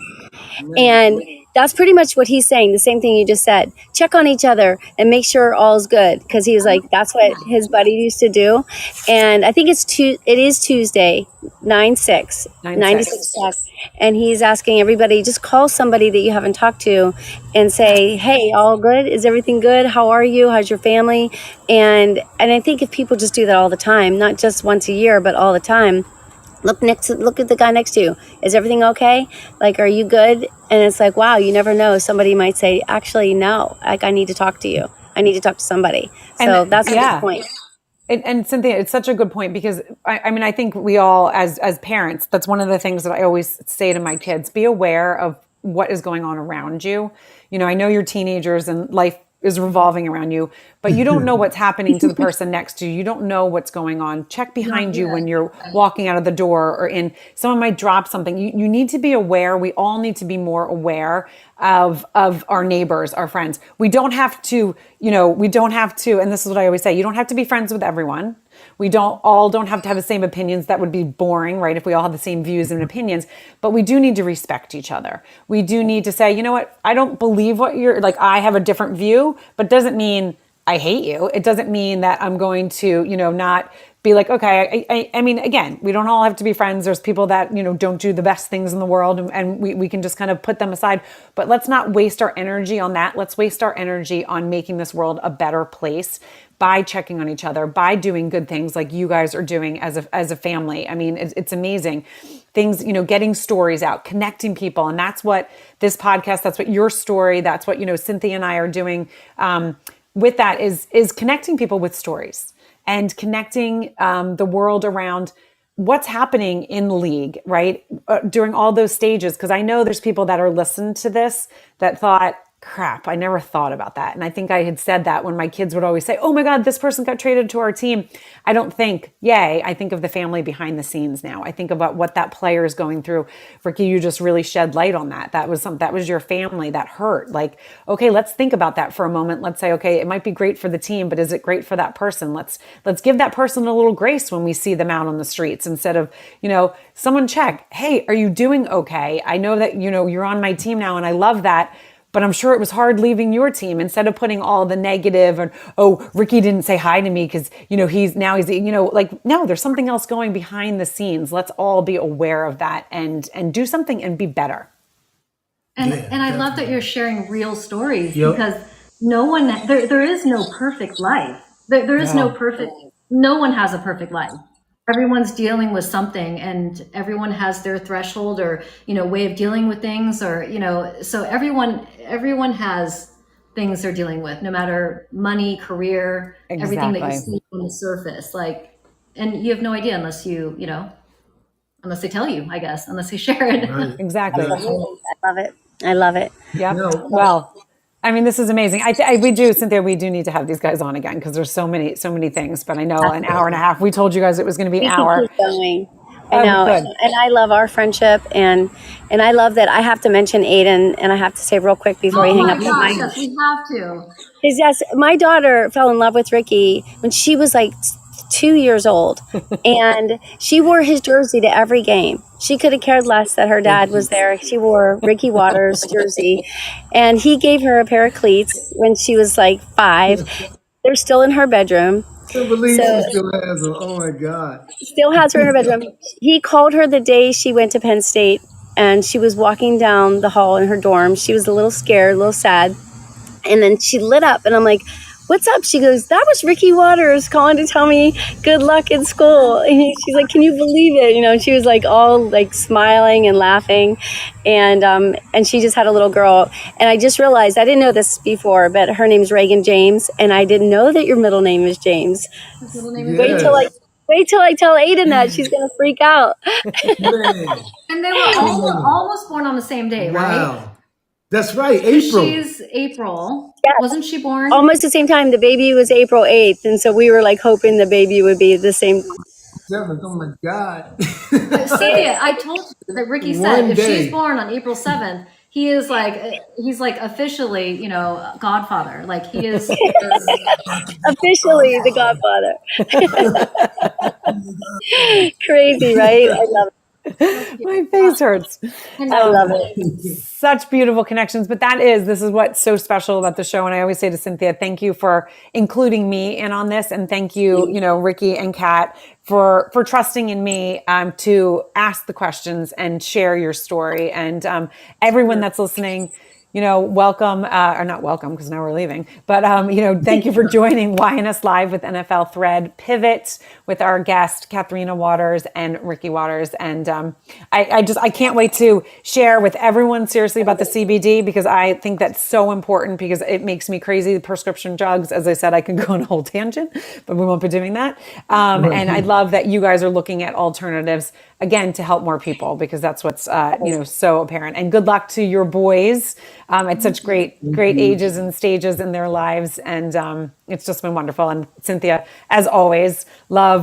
[SPEAKER 3] And that's pretty much what he's saying, the same thing you just said. Check on each other and make sure all's good, because he was like, that's what his buddy used to do. And I think it is Tuesday, 9/6, 96 check. And he's asking everybody, just call somebody that you haven't talked to and say, hey, all good? Is everything good? How are you? How's your family? And I think if people just do that all the time, not just once a year, but all the time, look at the guy next to you. Is everything okay? Like, are you good? And it's like, wow, you never know. Somebody might say, actually, no, like, I need to talk to you. I need to talk to somebody. So that's a good point.
[SPEAKER 1] And Cynthia, it's such a good point, because I think we all, as parents, that's one of the things that I always say to my kids: be aware of what is going on around you. I know you're teenagers and life is revolving around you, but you don't know what's happening to the person next to you. You don't know what's going on. Check behind you when you're walking out of the door, or someone might drop something. You need to be aware. We all need to be more aware of our neighbors, our friends. We don't have to, and this is what I always say, you don't have to be friends with everyone. We don't have to have the same opinions. That would be boring, right? If we all had the same views and opinions, but we do need to respect each other. We do need to say, you know what? I don't believe what you're like. I have a different view, but it doesn't mean I hate you. It doesn't mean that I'm going to, not be like, okay, I mean, again, we don't all have to be friends. There's people that, don't do the best things in the world, and we can just kind of put them aside. But let's not waste our energy on that. Let's waste our energy on making this world a better place by checking on each other, by doing good things like you guys are doing as a family. I mean, it's amazing. Things, getting stories out, connecting people. And that's what this podcast, that's what your story, that's what, Cynthia and I are doing with that is connecting people with stories and connecting the world around what's happening in the league, right? During all those stages. Cause I know there's people that are listening to this that thought, crap, I never thought about that. And I think I had said that when my kids would always say, oh my God, this person got traded to our team. I don't think, yay. I think of the family behind the scenes now. I think about what that player is going through. Ricky, you just really shed light on that. That was your family that hurt. Like, okay, let's think about that for a moment. Let's say, okay, it might be great for the team, but is it great for that person? Let's give that person a little grace when we see them out on the streets instead of, someone check, hey, are you doing okay? I know that, you're on my team now and I love that. But I'm sure it was hard leaving your team instead of putting all the negative and, oh, Ricky didn't say hi to me because, no, there's something else going behind the scenes. Let's all be aware of that and do something and be better.
[SPEAKER 4] And I love that you're sharing real stories because there is no perfect life. There is no one has a perfect life. Everyone's dealing with something and everyone has their threshold or, way of dealing with things or, so everyone has things they're dealing with, no matter money, career, everything that you see on the surface. And you have no idea unless unless they tell you, I guess, unless they share it.
[SPEAKER 2] Right.
[SPEAKER 1] Exactly.
[SPEAKER 3] I love it.
[SPEAKER 1] Yeah. Well, I mean, this is amazing. We do, Cynthia, we do need to have these guys on again because there's so many things, but I know an hour and a half, we told you guys it was going to be an hour.
[SPEAKER 3] Keep going. I know. And I love our friendship and I love that I have to mention Aiden and I have to say real quick before we hang up.
[SPEAKER 4] Yes, we have to.
[SPEAKER 3] Yes, my daughter fell in love with Ricky when she was like 2 years old and she wore his jersey to every game. She could have cared less that her dad was there. She wore Ricky Watters jersey and he gave her a pair of cleats when she was like 5. They're still in her bedroom.
[SPEAKER 2] I believe she still has them. Oh my God.
[SPEAKER 3] Still has her in her bedroom. He called her the day she went to Penn State and she was walking down the hall in her dorm. She was a little scared, a little sad. And then she lit up and I'm like, what's up? She goes, that was Ricky Watters calling to tell me good luck in school. And she's like, can you believe it? And she was like all like smiling and laughing. And she just had a little girl. And I just realized, I didn't know this before, but her name's Reagan James. And I didn't know that your middle name is James.
[SPEAKER 4] His middle name is
[SPEAKER 3] Wait till I tell Aiden that. She's going to freak out.
[SPEAKER 4] And they were almost born on the same day,
[SPEAKER 2] Wow.
[SPEAKER 4] right?
[SPEAKER 2] That's right. April.
[SPEAKER 4] She's April.
[SPEAKER 3] Yes.
[SPEAKER 4] Wasn't she born?
[SPEAKER 3] Almost the same time. The baby was April 8th. And so we were like hoping the baby would be the same.
[SPEAKER 2] 7th. Oh my God.
[SPEAKER 4] Cynthia, I told you that Ricky said if she's born on April 7th, he's like officially, godfather. Like he is
[SPEAKER 3] Officially the godfather. Crazy, right? I love it.
[SPEAKER 1] My face hurts.
[SPEAKER 3] I love it.
[SPEAKER 1] Such beautiful connections. But this is what's so special about the show. And I always say to Cynthia, thank you for including me in on this. And thank you, Ricky and Kat for trusting in me to ask the questions and share your story. And everyone that's listening, welcome, or not welcome because now we're leaving, but, thank you for joining YNS Live with NFL Thread Pivot with our guest, Catherina Watters and Ricky Watters. And I can't wait to share with everyone seriously about the CBD because I think that's so important because it makes me crazy. The prescription drugs, as I said, I can go on a whole tangent, but we won't be doing that. And I love that you guys are looking at alternatives again to help more people because that's what's so apparent. And good luck to your boys at such great ages and stages in their lives, and it's just been wonderful. And Cynthia, as always, love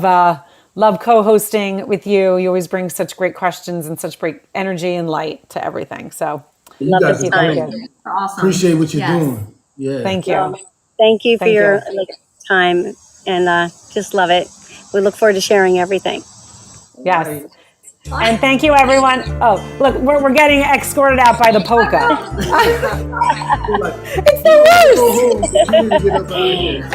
[SPEAKER 1] co-hosting with you. You always bring such great questions and such great energy and light to everything. So
[SPEAKER 2] You guys are
[SPEAKER 1] thank
[SPEAKER 2] great.
[SPEAKER 1] you.
[SPEAKER 4] awesome.
[SPEAKER 2] Appreciate what you're doing. Yeah.
[SPEAKER 1] Thank you.
[SPEAKER 3] Thank you for
[SPEAKER 1] Thank
[SPEAKER 3] your
[SPEAKER 1] you.
[SPEAKER 3] time and just love it. We look forward to sharing everything.
[SPEAKER 1] Yes.
[SPEAKER 2] Right.
[SPEAKER 1] And thank you, everyone. Oh, look, we're getting escorted out by the polka. It's the worst.
[SPEAKER 2] We need to get up out of here.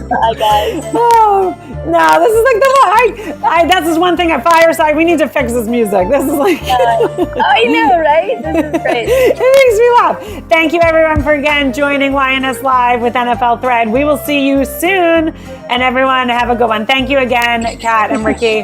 [SPEAKER 3] Bye, guys.
[SPEAKER 1] Oh, no, this is like that's just one thing at Fireside. We need to fix this music. This is like,
[SPEAKER 3] I know, right? This is great.
[SPEAKER 1] it makes me laugh. Thank you, everyone, for again joining YNS Live with NFL Thread. We will see you soon. And everyone, have a good one. Thank you again, Kat and Ricky.